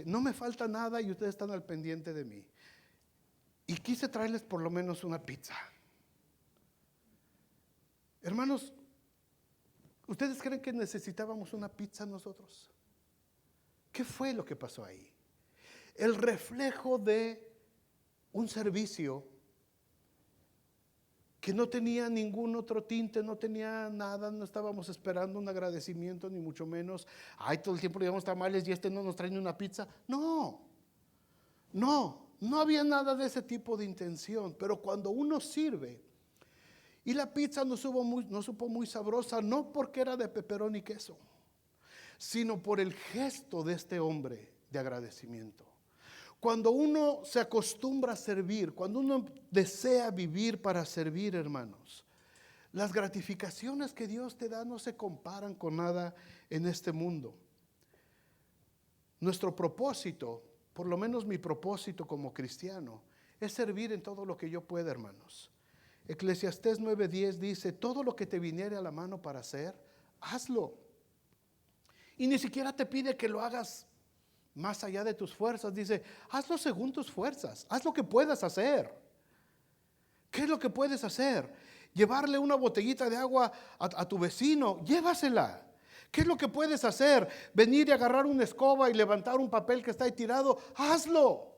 A: no me falta nada y ustedes están al pendiente de mí. Y quise traerles por lo menos una pizza. Hermanos, ¿ustedes creen que necesitábamos una pizza nosotros? ¿Qué fue lo que pasó ahí? El reflejo de un servicio que no tenía ningún otro tinte, no tenía nada, no estábamos esperando un agradecimiento, ni mucho menos. Ay, todo el tiempo le damos tamales y no nos trae ni una pizza. No había nada de ese tipo de intención. Pero cuando uno sirve, y la pizza no supo muy sabrosa, no porque era de pepperoni y queso, sino por el gesto de este hombre de agradecimiento. Cuando uno se acostumbra a servir, cuando uno desea vivir para servir, hermanos, las gratificaciones que Dios te da no se comparan con nada en este mundo. Nuestro propósito, por lo menos mi propósito como cristiano, es servir en todo lo que yo pueda, hermanos. Eclesiastés 9:10 dice, todo lo que te viniere a la mano para hacer, hazlo. Y ni siquiera te pide que lo hagas más allá de tus fuerzas. Dice, hazlo según tus fuerzas, haz lo que puedas hacer. ¿Qué es lo que puedes hacer? Llevarle una botellita de agua a tu vecino, llévasela. ¿Qué es lo que puedes hacer? Venir y agarrar una escoba y levantar un papel que está ahí tirado, hazlo.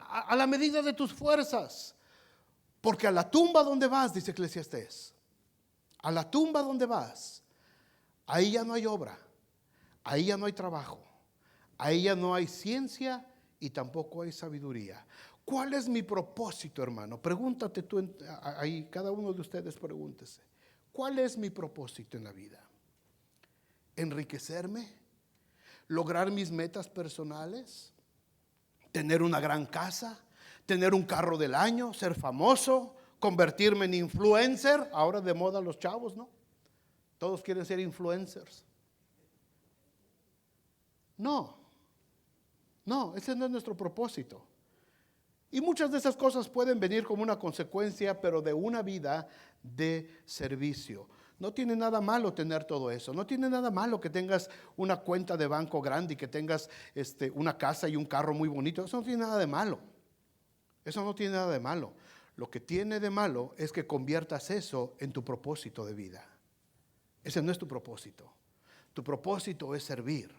A: A la medida de tus fuerzas. Porque a la tumba donde vas, dice Eclesiastés, a la tumba donde vas, ahí ya no hay obra, ahí ya no hay trabajo, ahí ya no hay ciencia y tampoco hay sabiduría. ¿Cuál es mi propósito, hermano? Pregúntate tú, ahí cada uno de ustedes pregúntese. ¿Cuál es mi propósito en la vida? ¿Enriquecerme? ¿Lograr mis metas personales? ¿Tener una gran casa? ¿Tener un carro del año? ¿Ser famoso? ¿Convertirme en influencer? Ahora de moda los chavos, ¿no? Todos quieren ser influencers. No, ese no es nuestro propósito. Y muchas de esas cosas pueden venir como una consecuencia, pero de una vida de servicio. No tiene nada malo tener todo eso. No tiene nada malo que tengas una cuenta de banco grande y que tengas una casa y un carro muy bonito. Eso no tiene nada de malo. Eso no tiene nada de malo. Lo que tiene de malo es que conviertas eso en tu propósito de vida. Ese no es tu propósito. Tu propósito es servir.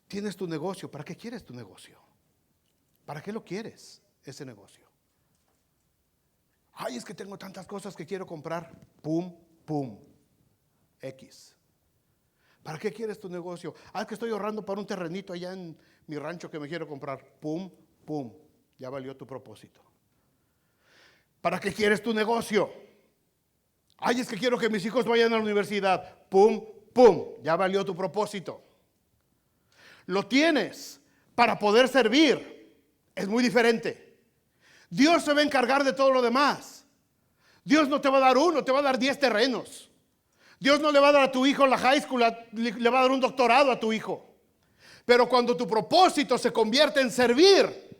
A: Tienes tu negocio. ¿Para qué quieres tu negocio? ¿Para qué lo quieres ese negocio? Ay, es que tengo tantas cosas que quiero comprar. Pum, pum. X. ¿Para qué quieres tu negocio? Es que estoy ahorrando para un terrenito allá en mi rancho que me quiero comprar. Pum, pum. Ya valió tu propósito. ¿Para qué quieres tu negocio? Ay, es que quiero que mis hijos vayan a la universidad. Pum, pum. Ya valió tu propósito. Lo tienes para poder servir. Es muy diferente. Dios se va a encargar de todo lo demás. Dios no te va a dar uno, te va a dar 10 terrenos. Dios no le va a dar a tu hijo la high school, le va a dar un doctorado a tu hijo. Pero cuando tu propósito se convierte en servir,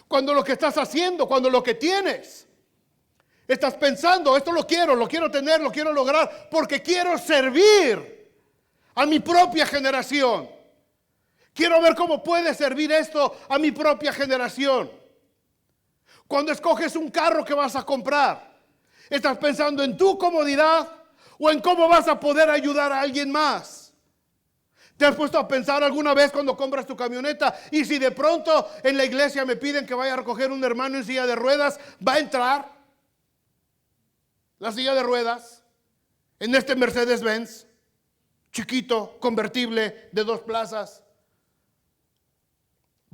A: cuando lo que estás haciendo, cuando lo que tienes, estás pensando, esto lo quiero tener, lo quiero lograr, porque quiero servir a mi propia generación. Quiero ver cómo puede servir esto a mi propia generación. Cuando escoges un carro que vas a comprar, ¿estás pensando en tu comodidad o en cómo vas a poder ayudar a alguien más? ¿Te has puesto a pensar alguna vez cuando compras tu camioneta y si de pronto en la iglesia me piden que vaya a recoger un hermano en silla de ruedas, va a entrar la silla de ruedas en este Mercedes-Benz? chiquito, convertible, de 2 plazas.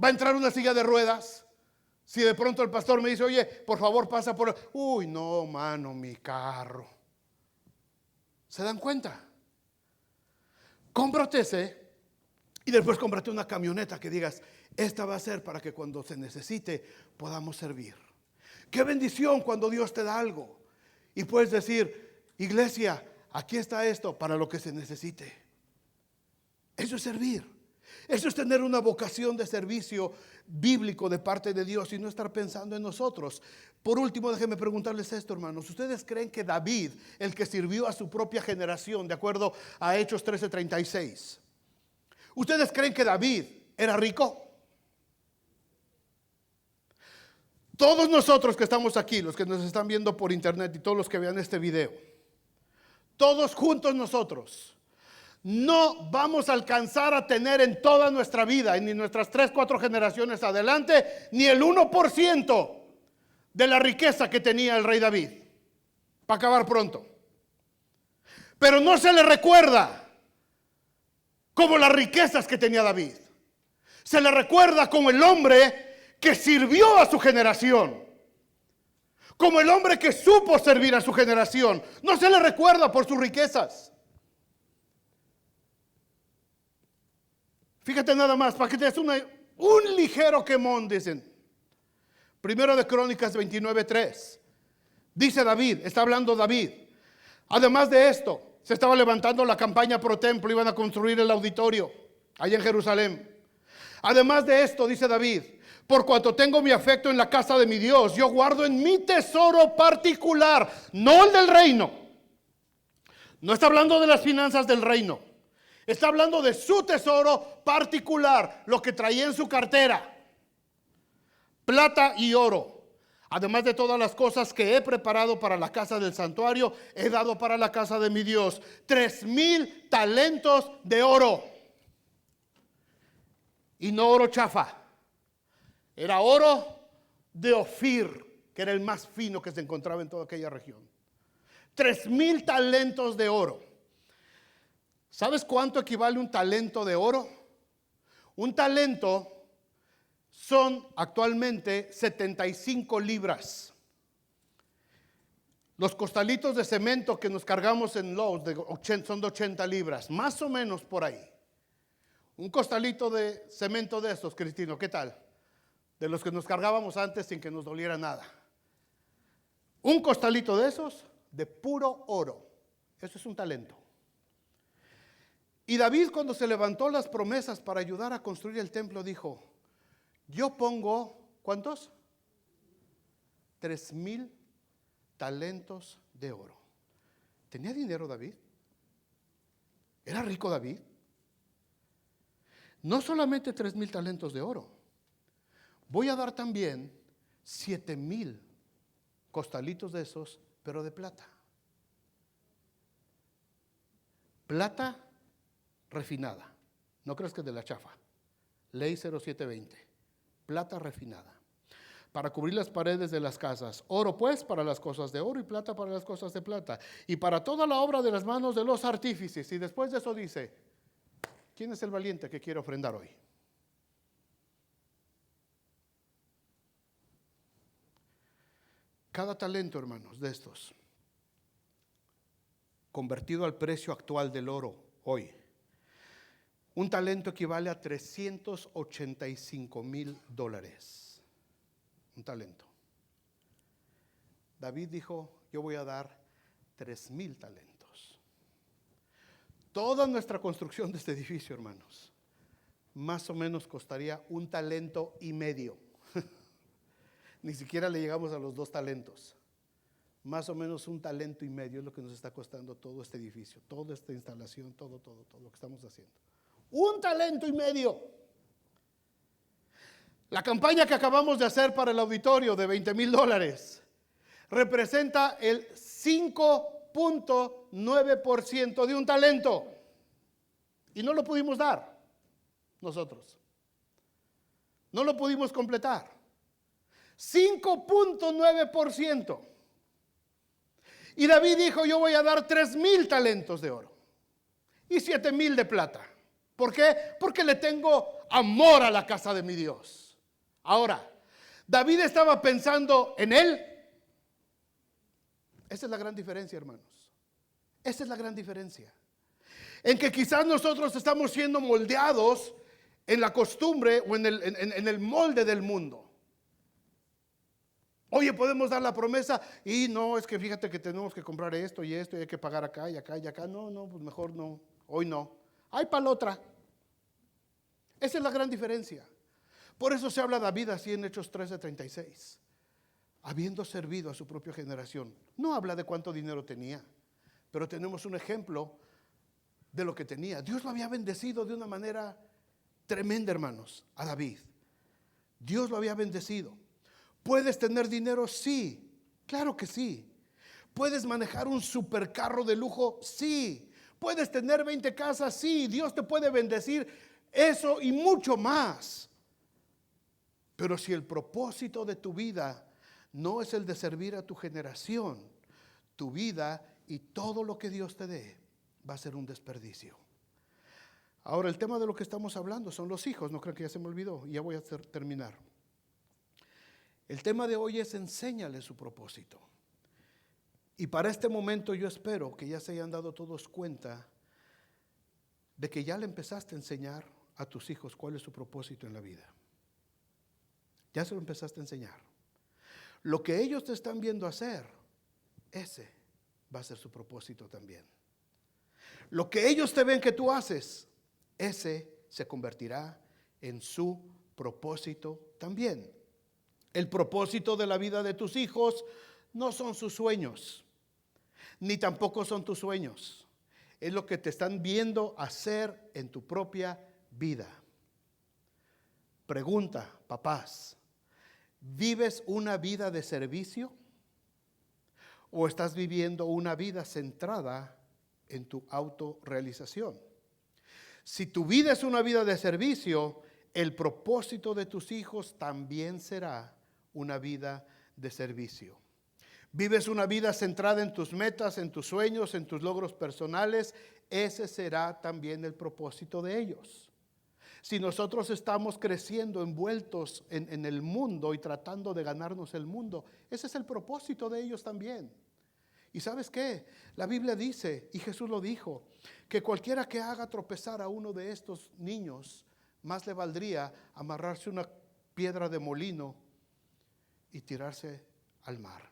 A: Va a entrar una silla de ruedas. Si de pronto el pastor me dice, oye, por favor pasa por... Uy, no, mano, mi carro. ¿Se dan cuenta? Cómprate ese y después cómprate una camioneta que digas, esta va a ser para que cuando se necesite podamos servir. Qué bendición cuando Dios te da algo y puedes decir, iglesia, aquí está esto para lo que se necesite. Eso es servir. Eso es tener una vocación de servicio bíblico de parte de Dios y no estar pensando en nosotros. Por último, déjenme preguntarles esto, hermanos. ¿Ustedes creen que David, el que sirvió a su propia generación, de acuerdo a Hechos 13:36, ¿ustedes creen que David era rico? Todos nosotros que estamos aquí, los que nos están viendo por internet y todos los que vean este video, todos juntos nosotros, no vamos a alcanzar a tener en toda nuestra vida, ni nuestras 3, 4 generaciones adelante, ni el 1% de la riqueza que tenía el rey David, para acabar pronto. Pero no se le recuerda como las riquezas que tenía David. Se le recuerda como el hombre que sirvió a su generación, como el hombre que supo servir a su generación. No se le recuerda por sus riquezas. Fíjate nada más, para que te des un ligero quemón, dicen. Primero de Crónicas 29:3. Dice David, está hablando David. Además de esto, se estaba levantando la campaña pro templo, iban a construir el auditorio allá en Jerusalén. Además de esto, dice David, por cuanto tengo mi afecto en la casa de mi Dios, yo guardo en mi tesoro particular, no el del reino. No está hablando de las finanzas del reino. Está hablando de su tesoro particular, lo que traía en su cartera, plata y oro. Además de todas las cosas que he preparado para la casa del santuario, he dado para la casa de mi Dios 3,000 talentos de oro. Y no oro chafa, era oro de Ofir, que era el más fino que se encontraba en toda aquella región. 3,000 talentos de oro. ¿Sabes cuánto equivale un talento de oro? Un talento son actualmente 75 libras. Los costalitos de cemento que nos cargamos en Lowe's son de 80 libras, más o menos por ahí. Un costalito de cemento de estos, Cristino, ¿qué tal? De los que nos cargábamos antes sin que nos doliera nada. Un costalito de esos, de puro oro. Eso es un talento. Y David, cuando se levantó las promesas para ayudar a construir el templo, dijo, yo pongo, ¿cuántos? 3,000 talentos de oro. ¿Tenía dinero David? ¿Era rico David? No solamente 3,000 talentos de oro. Voy a dar también 7,000 costalitos de esos, pero de plata. Plata refinada. No crees que es de la chafa. Ley 0720. Plata refinada. Para cubrir las paredes de las casas. Oro pues para las cosas de oro y plata para las cosas de plata. Y para toda la obra de las manos de los artífices. Y después de eso dice, ¿quién es el valiente que quiere ofrendar hoy? Cada talento, hermanos, de estos, convertido al precio actual del oro hoy, un talento equivale a $385,000. Un talento. David dijo, yo voy a dar 3,000 talentos. Toda nuestra construcción de este edificio, hermanos, más o menos costaría 1,5 talentos. Ni siquiera le llegamos a los 2 talentos. Más o menos 1,5 talentos es lo que nos está costando todo este edificio, toda esta instalación, todo lo que estamos haciendo. 1,5 talentos. La campaña que acabamos de hacer para el auditorio de $20,000 representa el 5.9% de 1 talento. Y no lo pudimos dar nosotros. No lo pudimos completar. 5.9%. Y David dijo, yo voy a dar 3,000 talentos de oro. y 7,000 de plata. ¿Por qué? Porque le tengo amor a la casa de mi Dios. Ahora, David estaba pensando en él. Esa es la gran diferencia, hermanos. Esa es la gran diferencia. En que quizás nosotros estamos siendo moldeados en la costumbre o en el molde del mundo. Oye, podemos dar la promesa y no, es que fíjate que tenemos que comprar esto y esto y hay que pagar acá y acá y acá. No, pues mejor no, hoy no. Hay para la otra. Esa es la gran diferencia. Por eso se habla David así en Hechos 13:36. Habiendo servido a su propia generación. No habla de cuánto dinero tenía, pero tenemos un ejemplo de lo que tenía. Dios lo había bendecido de una manera tremenda, hermanos, a David. Dios lo había bendecido. ¿Puedes tener dinero? Sí, claro que sí. ¿Puedes manejar un supercarro de lujo? Sí. ¿Puedes tener 20 casas? Sí. Dios te puede bendecir eso y mucho más. Pero si el propósito de tu vida no es el de servir a tu generación, tu vida y todo lo que Dios te dé va a ser un desperdicio. Ahora, el tema de lo que estamos hablando son los hijos. No creo que ya se me olvidó. Ya voy a terminar. El tema de hoy es enséñale su propósito. Y para este momento yo espero que ya se hayan dado todos cuenta de que ya le empezaste a enseñar a tus hijos cuál es su propósito en la vida. Ya se lo empezaste a enseñar. Lo que ellos te están viendo hacer, ese va a ser su propósito también. Lo que ellos te ven que tú haces, ese se convertirá en su propósito también. El propósito de la vida de tus hijos no son sus sueños, ni tampoco son tus sueños. Es lo que te están viendo hacer en tu propia vida. Pregunta, papás, ¿vives una vida de servicio o estás viviendo una vida centrada en tu autorrealización? Si tu vida es una vida de servicio, el propósito de tus hijos también será una vida de servicio. Vives una vida centrada en tus metas, en tus sueños, en tus logros personales, ese será también el propósito de ellos. Si nosotros estamos creciendo envueltos en el mundo y tratando de ganarnos el mundo, ese es el propósito de ellos también. ¿Y sabes qué? La Biblia dice, y Jesús lo dijo, que cualquiera que haga tropezar a uno de estos niños, más le valdría amarrarse una piedra de molino y tirarse al mar.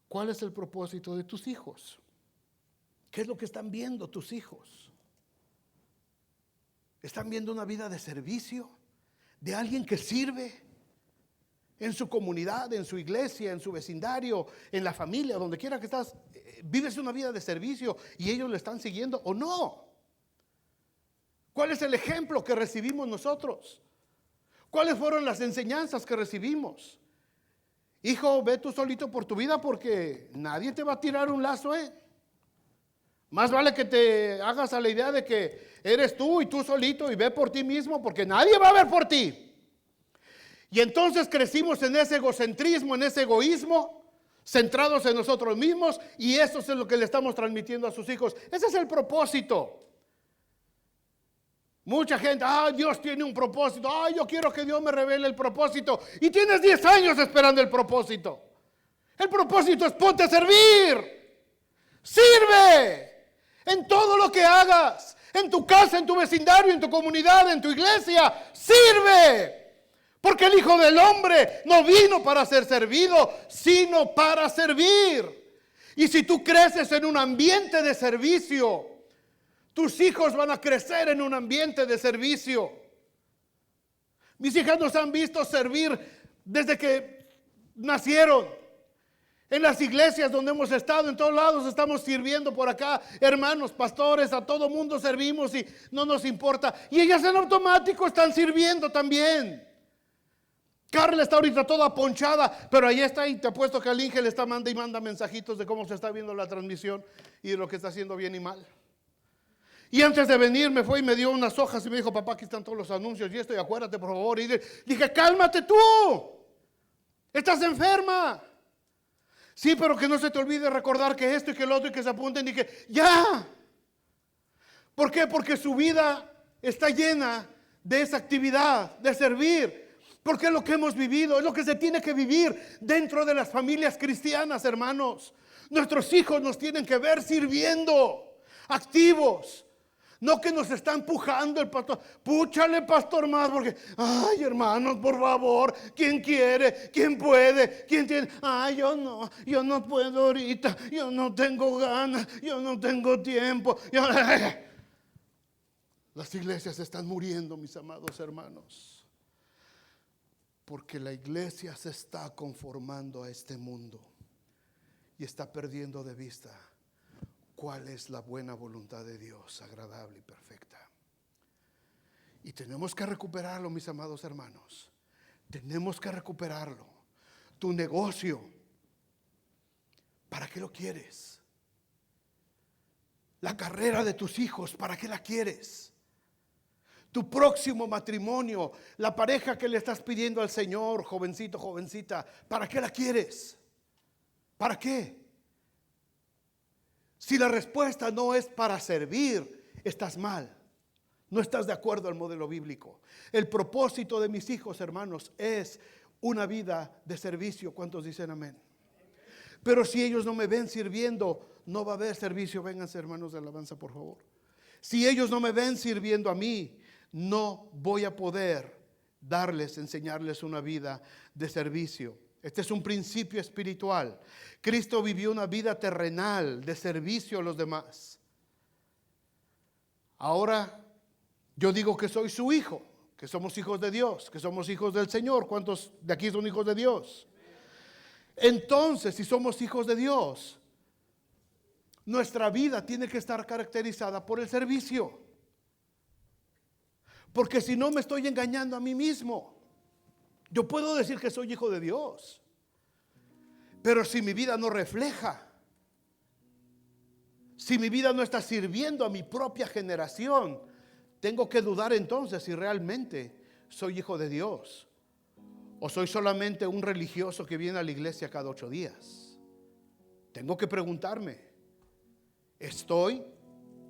A: ¿Cuál es el propósito de tus hijos? ¿Qué es lo que están viendo tus hijos? ¿Están viendo una vida de servicio? ¿De alguien que sirve? En su comunidad, en su iglesia, en su vecindario, en la familia, donde quiera que estás, vives una vida de servicio y ellos le están siguiendo o no. ¿Cuál es el ejemplo que recibimos nosotros? ¿Cuáles fueron las enseñanzas que recibimos? Hijo, ve tú solito por tu vida porque nadie te va a tirar un lazo, Más vale que te hagas a la idea de que eres tú y tú solito y ve por ti mismo porque nadie va a ver por ti. Y entonces crecimos en ese egocentrismo, en ese egoísmo, centrados en nosotros mismos, y eso es lo que le estamos transmitiendo a sus hijos. Ese es el propósito. Mucha gente, Dios tiene un propósito, yo quiero que Dios me revele el propósito, y tienes 10 años esperando el propósito. El propósito es ponte a servir, sirve en todo lo que hagas, en tu casa, en tu vecindario, en tu comunidad, en tu iglesia, sirve. Porque el Hijo del Hombre no vino para ser servido, sino para servir. Y si tú creces en un ambiente de servicio, tus hijos van a crecer en un ambiente de servicio. Mis hijas nos han visto servir desde que nacieron. En las iglesias donde hemos estado, en todos lados estamos sirviendo por acá. Hermanos, pastores, a todo mundo servimos y no nos importa. Y ellas en automático están sirviendo también. Carla está ahorita toda ponchada, pero ahí está y te apuesto que al Inge le está manda y manda mensajitos de cómo se está viendo la transmisión y de lo que está haciendo bien y mal. Y antes de venir me fue y me dio unas hojas y me dijo, papá, aquí están todos los anuncios y esto, y acuérdate por favor. Y dije, cálmate tú, estás enferma. Sí, pero que no se te olvide recordar que esto y que lo otro y que se apunten y que ya. ¿Por qué? Porque su vida está llena de esa actividad, de servir. Porque es lo que hemos vivido, es lo que se tiene que vivir dentro de las familias cristianas, hermanos. Nuestros hijos nos tienen que ver sirviendo, activos. No que nos está empujando el pastor. Púchale, pastor, más, porque, ay, hermanos, por favor, ¿quién quiere? ¿Quién puede? ¿Quién tiene? Ay, yo no puedo ahorita, yo no tengo ganas, yo no tengo tiempo. Las iglesias están muriendo, mis amados hermanos, porque la iglesia se está conformando a este mundo y está perdiendo de vista cuál es la buena voluntad de Dios, agradable y perfecta. Y tenemos que recuperarlo, mis amados hermanos. Tenemos que recuperarlo. Tu negocio, ¿para qué lo quieres? La carrera de tus hijos, ¿para qué la quieres? Tu próximo matrimonio, la pareja que le estás pidiendo al Señor, jovencito, jovencita, ¿para qué la quieres? ¿Para qué? Si la respuesta no es para servir, estás mal. No estás de acuerdo al modelo bíblico. El propósito de mis hijos, hermanos, es una vida de servicio. ¿Cuántos dicen amén? Pero si ellos no me ven sirviendo, no va a haber servicio. Vénganse, hermanos de alabanza, por favor. Si ellos no me ven sirviendo a mí, no voy a poder enseñarles una vida de servicio. Este es un principio espiritual. Cristo vivió una vida terrenal de servicio a los demás. Ahora yo digo que soy su hijo, que somos hijos de Dios, que somos hijos del Señor. ¿Cuántos de aquí son hijos de Dios? Entonces, si somos hijos de Dios, nuestra vida tiene que estar caracterizada por el servicio. Porque si no, me estoy engañando a mí mismo. Yo puedo decir que soy hijo de Dios, pero si mi vida no refleja, si mi vida no está sirviendo a mi propia generación, tengo que dudar entonces si realmente soy hijo de Dios o soy solamente un religioso que viene a la iglesia cada 8 días. Tengo que preguntarme, ¿estoy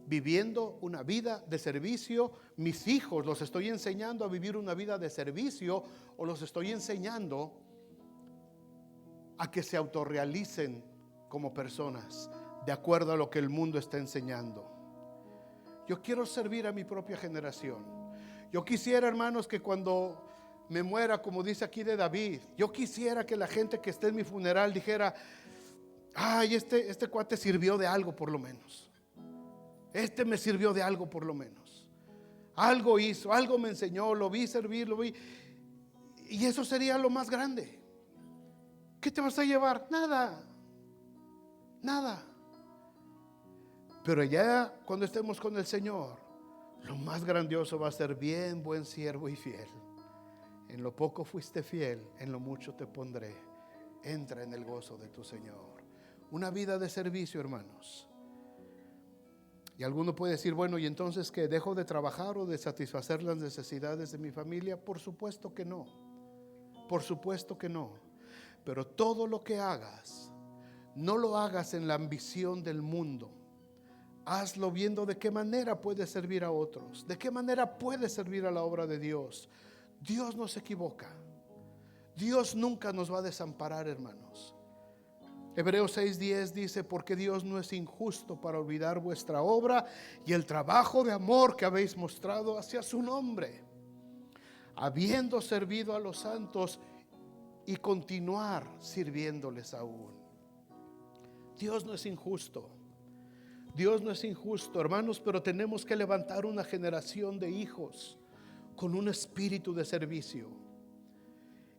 A: viviendo una vida de servicio? Mis hijos, ¿los estoy enseñando a vivir una vida de servicio o los estoy enseñando a que se autorrealicen como personas de acuerdo a lo que el mundo está enseñando? Yo quiero servir a mi propia generación. Yo quisiera, hermanos, que cuando me muera, como dice aquí de David, yo quisiera que la gente que esté en mi funeral dijera, ay, este cuate sirvió de algo por lo menos. Este me sirvió de algo por lo menos. Algo hizo, algo me enseñó, lo vi servir, lo vi. Y eso sería lo más grande. ¿Qué te vas a llevar? Nada. Nada. Pero ya cuando estemos con el Señor, lo más grandioso va a ser: bien, buen siervo y fiel. En lo poco fuiste fiel, en lo mucho te pondré. Entra en el gozo de tu Señor. Una vida de servicio, hermanos. Y alguno puede decir, bueno, ¿y entonces qué? ¿Dejo de trabajar o de satisfacer las necesidades de mi familia? Por supuesto que no. Por supuesto que no. Pero todo lo que hagas, no lo hagas en la ambición del mundo. Hazlo viendo de qué manera puedes servir a otros, de qué manera puedes servir a la obra de Dios. Dios no se equivoca. Dios nunca nos va a desamparar, hermanos. Hebreos 6:10 dice, porque Dios no es injusto para olvidar vuestra obra y el trabajo de amor que habéis mostrado hacia su nombre, habiendo servido a los santos y continuar sirviéndoles aún. Dios no es injusto. Dios no es injusto, hermanos, pero tenemos que levantar una generación de hijos con un espíritu de servicio.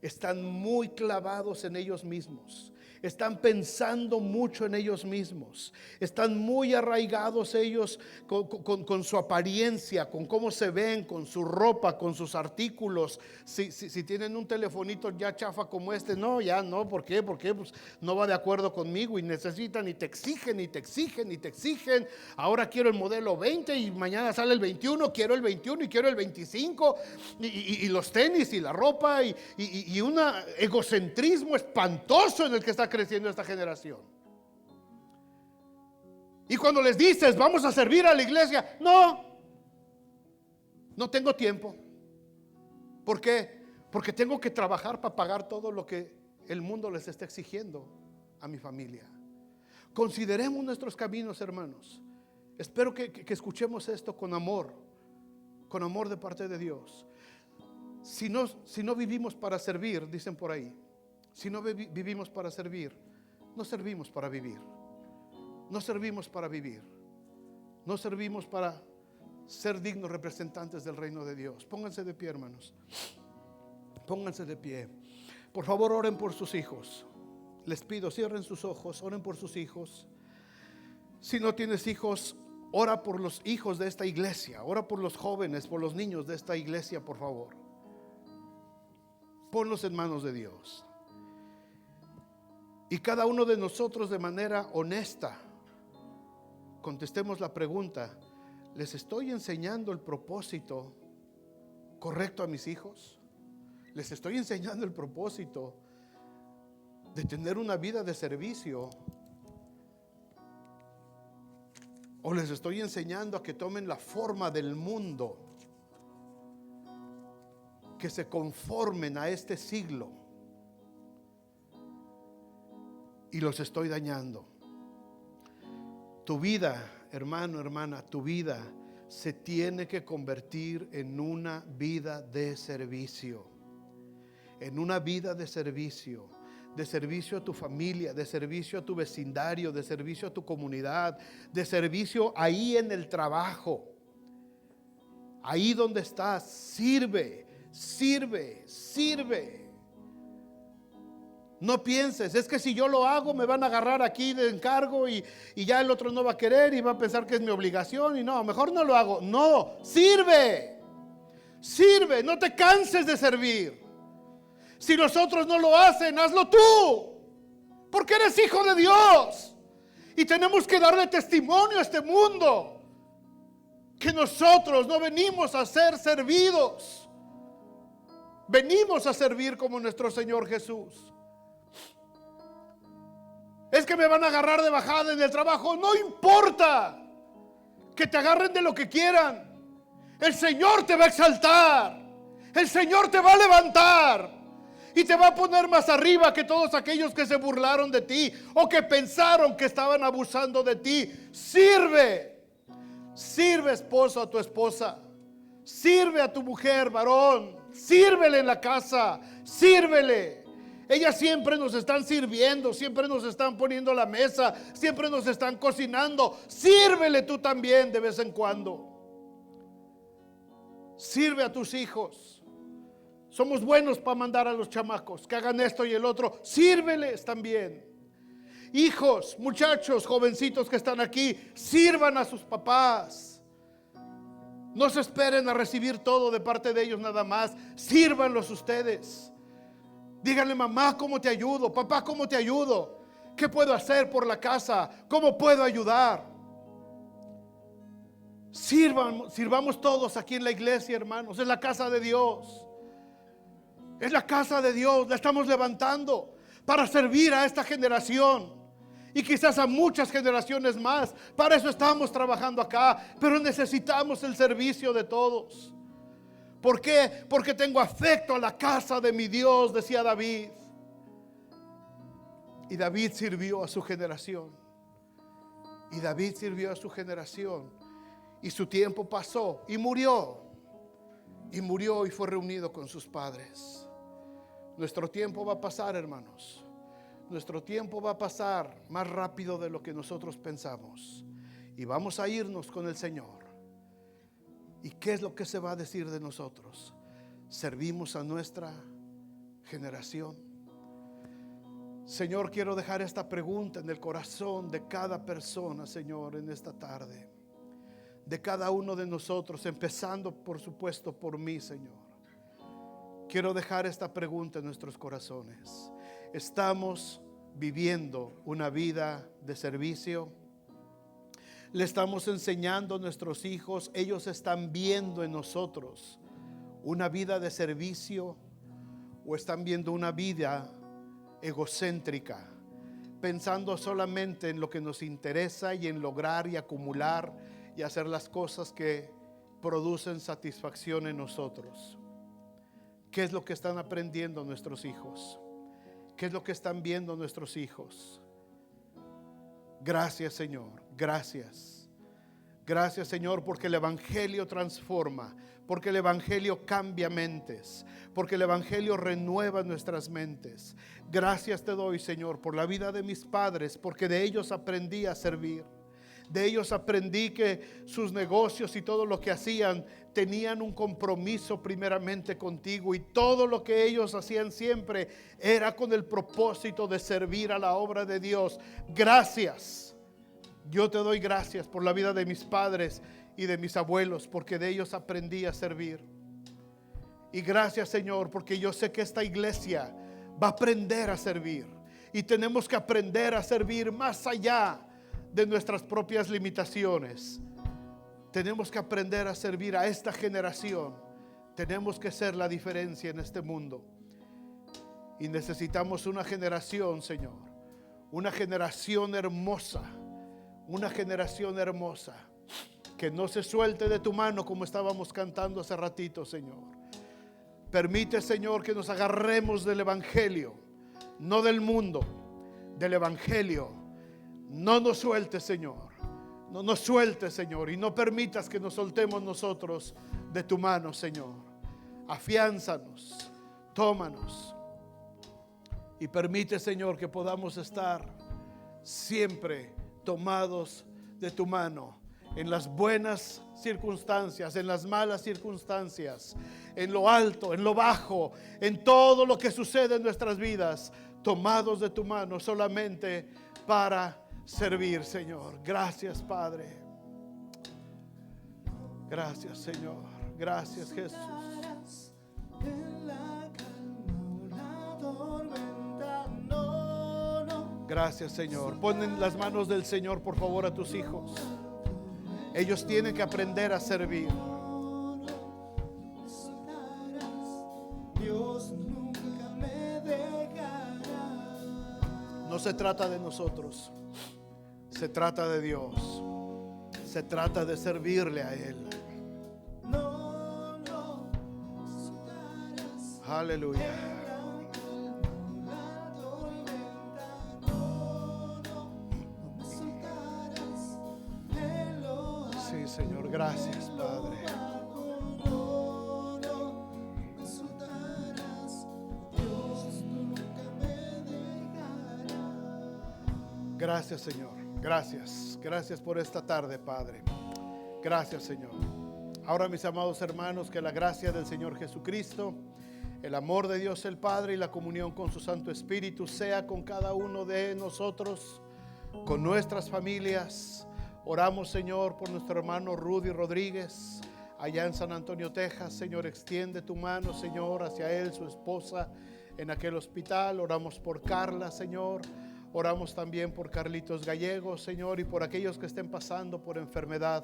A: Están muy clavados en ellos mismos. Están pensando mucho en ellos mismos. Están muy arraigados ellos con su apariencia, con cómo se ven, con su ropa, con sus artículos. Si tienen un telefonito ya chafa como este, no, ya no, ¿por qué? Porque pues no va de acuerdo conmigo y necesitan y te exigen y te exigen y te exigen. Ahora quiero el modelo 20 y mañana sale el 21, quiero el 21 y quiero el 25 y los tenis y la ropa y un egocentrismo espantoso en el que está está creciendo esta generación. Y cuando les dices, vamos a servir a la iglesia, no tengo tiempo. ¿Por qué? Porque tengo que trabajar para pagar todo lo que el mundo les está exigiendo a mi familia. Consideremos nuestros caminos, hermanos. Espero que escuchemos esto con amor de parte de Dios. Si no vivimos para servir, dicen por ahí, si no vivimos para servir, no servimos para vivir. No servimos para vivir. No servimos para ser dignos representantes del reino de Dios. Pónganse de pie, hermanos. Pónganse de pie. Por favor, oren por sus hijos. Les pido, cierren sus ojos, oren por sus hijos. Si no tienes hijos, ora por los hijos de esta iglesia. Ora por los jóvenes, por los niños de esta iglesia, por favor. Ponlos en manos de Dios. Y cada uno de nosotros, de manera honesta, contestemos la pregunta: ¿les estoy enseñando el propósito correcto a mis hijos? ¿Les estoy enseñando el propósito de tener una vida de servicio? ¿O les estoy enseñando a que tomen la forma del mundo, que se conformen a este siglo? Y los estoy dañando. Tu vida, hermano, hermana, tu vida se tiene que convertir en una vida de servicio. En una vida de servicio a tu familia, de servicio a tu vecindario, de servicio a tu comunidad, de servicio ahí en el trabajo. Ahí donde estás, sirve. No pienses, es que si yo lo hago me van a agarrar aquí de encargo y ya el otro no va a querer y va a pensar que es mi obligación y no, mejor no lo hago. No, sirve, no te canses de servir. Si los otros no lo hacen, hazlo tú, porque eres hijo de Dios y tenemos que darle testimonio a este mundo que nosotros no venimos a ser servidos, venimos a servir como nuestro Señor Jesús. Es que me van a agarrar de bajada en el trabajo. No importa que te agarren de lo que quieran. El Señor te va a exaltar. El Señor te va a levantar y te va a poner más arriba que todos aquellos que se burlaron de ti o que pensaron que estaban abusando de ti. Sirve, esposo, a tu esposa. Sirve a tu mujer, varón. Sírvele en la casa. Sírvele. Ellas siempre nos están sirviendo, siempre nos están poniendo la mesa, siempre nos están cocinando. Sírvele tú también de vez en cuando. Sirve a tus hijos. Somos buenos para mandar a los chamacos que hagan esto y el otro. Sírveles también. Hijos, muchachos, jovencitos que están aquí, sirvan a sus papás. No se esperen a recibir todo de parte de ellos nada más. Sírvanlos ustedes. Díganle: mamá, ¿cómo te ayudo? Papá, ¿cómo te ayudo? ¿Qué puedo hacer por la casa? ¿Cómo puedo ayudar? Sirvamos todos aquí en la iglesia, hermanos. Es la casa de Dios. Es la casa de Dios. La estamos levantando para servir a esta generación y quizás a muchas generaciones más. Para eso estamos trabajando acá. Pero necesitamos el servicio de todos. ¿Por qué? Porque tengo afecto a la casa de mi Dios, decía David. Y David sirvió a su generación. Y su tiempo pasó y murió. Y fue reunido con sus padres. Nuestro tiempo va a pasar, hermanos. Nuestro tiempo va a pasar más rápido de lo que nosotros pensamos. Y vamos a irnos con el Señor. ¿Y qué es lo que se va a decir de nosotros? ¿Servimos a nuestra generación? Señor, quiero dejar esta pregunta en el corazón de cada persona, Señor, en esta tarde. De cada uno de nosotros, empezando por supuesto por mí, Señor. Quiero dejar esta pregunta en nuestros corazones. ¿Estamos viviendo una vida de servicio? Le estamos enseñando a nuestros hijos, ellos están viendo en nosotros una vida de servicio, o están viendo una vida egocéntrica, pensando solamente en lo que nos interesa y en lograr y acumular y hacer las cosas que producen satisfacción en nosotros. ¿Qué es lo que están aprendiendo nuestros hijos? ¿Qué es lo que están viendo nuestros hijos? Gracias, Señor, gracias. Gracias, Señor, porque el Evangelio transforma, porque el Evangelio cambia mentes, porque el Evangelio renueva nuestras mentes. Gracias te doy, Señor, por la vida de mis padres, porque de ellos aprendí a servir. De ellos aprendí que sus negocios y todo lo que hacían tenían un compromiso primeramente contigo, y todo lo que ellos hacían siempre era con el propósito de servir a la obra de Dios. Gracias. Yo te doy gracias por la vida de mis padres y de mis abuelos, porque de ellos aprendí a servir. Y gracias, Señor, porque yo sé que esta iglesia va a aprender a servir, y tenemos que aprender a servir más allá de nuestras propias limitaciones. Tenemos que aprender a servir a esta generación. Tenemos que ser la diferencia en este mundo, y necesitamos una generación, Señor, una generación hermosa, una generación hermosa, que no se suelte de tu mano, como estábamos cantando hace ratito, Señor. Permite, Señor, que nos agarremos del Evangelio, no del mundo, del Evangelio. No nos sueltes, Señor. No nos sueltes, Señor, y no permitas que nos soltemos nosotros de tu mano, Señor. Afiánzanos, tómanos, y permite, Señor, que podamos estar siempre tomados de tu mano, en las buenas circunstancias, en las malas circunstancias, en lo alto, en lo bajo, en todo lo que sucede en nuestras vidas, tomados de tu mano solamente para servir, Señor. Gracias, Padre. Gracias, Señor. Gracias, Jesús. Gracias, Señor. Pon en las manos del Señor, por favor, a tus hijos. Ellos tienen que aprender a servir.
B: Dios nunca me dejará.
A: No se trata de nosotros, se trata de Dios. Se trata de servirle a Él.
B: No, no, soltarás.
A: Aleluya. Sí, Señor, gracias, Padre. Gracias, Señor. Gracias. Gracias por esta tarde, Padre. Gracias, Señor. Ahora, mis amados hermanos, que la gracia del Señor Jesucristo, el amor de Dios el Padre y la comunión con su Santo Espíritu sea con cada uno de nosotros, con nuestras familias. Oramos, Señor, por nuestro hermano Rudy Rodríguez, allá en San Antonio, Texas. Señor, extiende tu mano, Señor, hacia él, su esposa, en aquel hospital. Oramos por Carla, Señor. Oramos también por Carlitos Gallegos, Señor, y por aquellos que estén pasando por enfermedad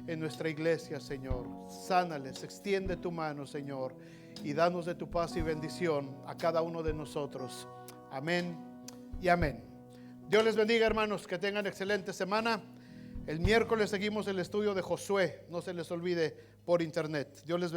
A: en nuestra iglesia, Señor. Sánales, extiende tu mano, Señor, y danos de tu paz y bendición a cada uno de nosotros. Amén y amén. Dios les bendiga, hermanos, que tengan excelente semana. El miércoles seguimos el estudio de Josué. No se les olvide por internet. Dios les bendiga.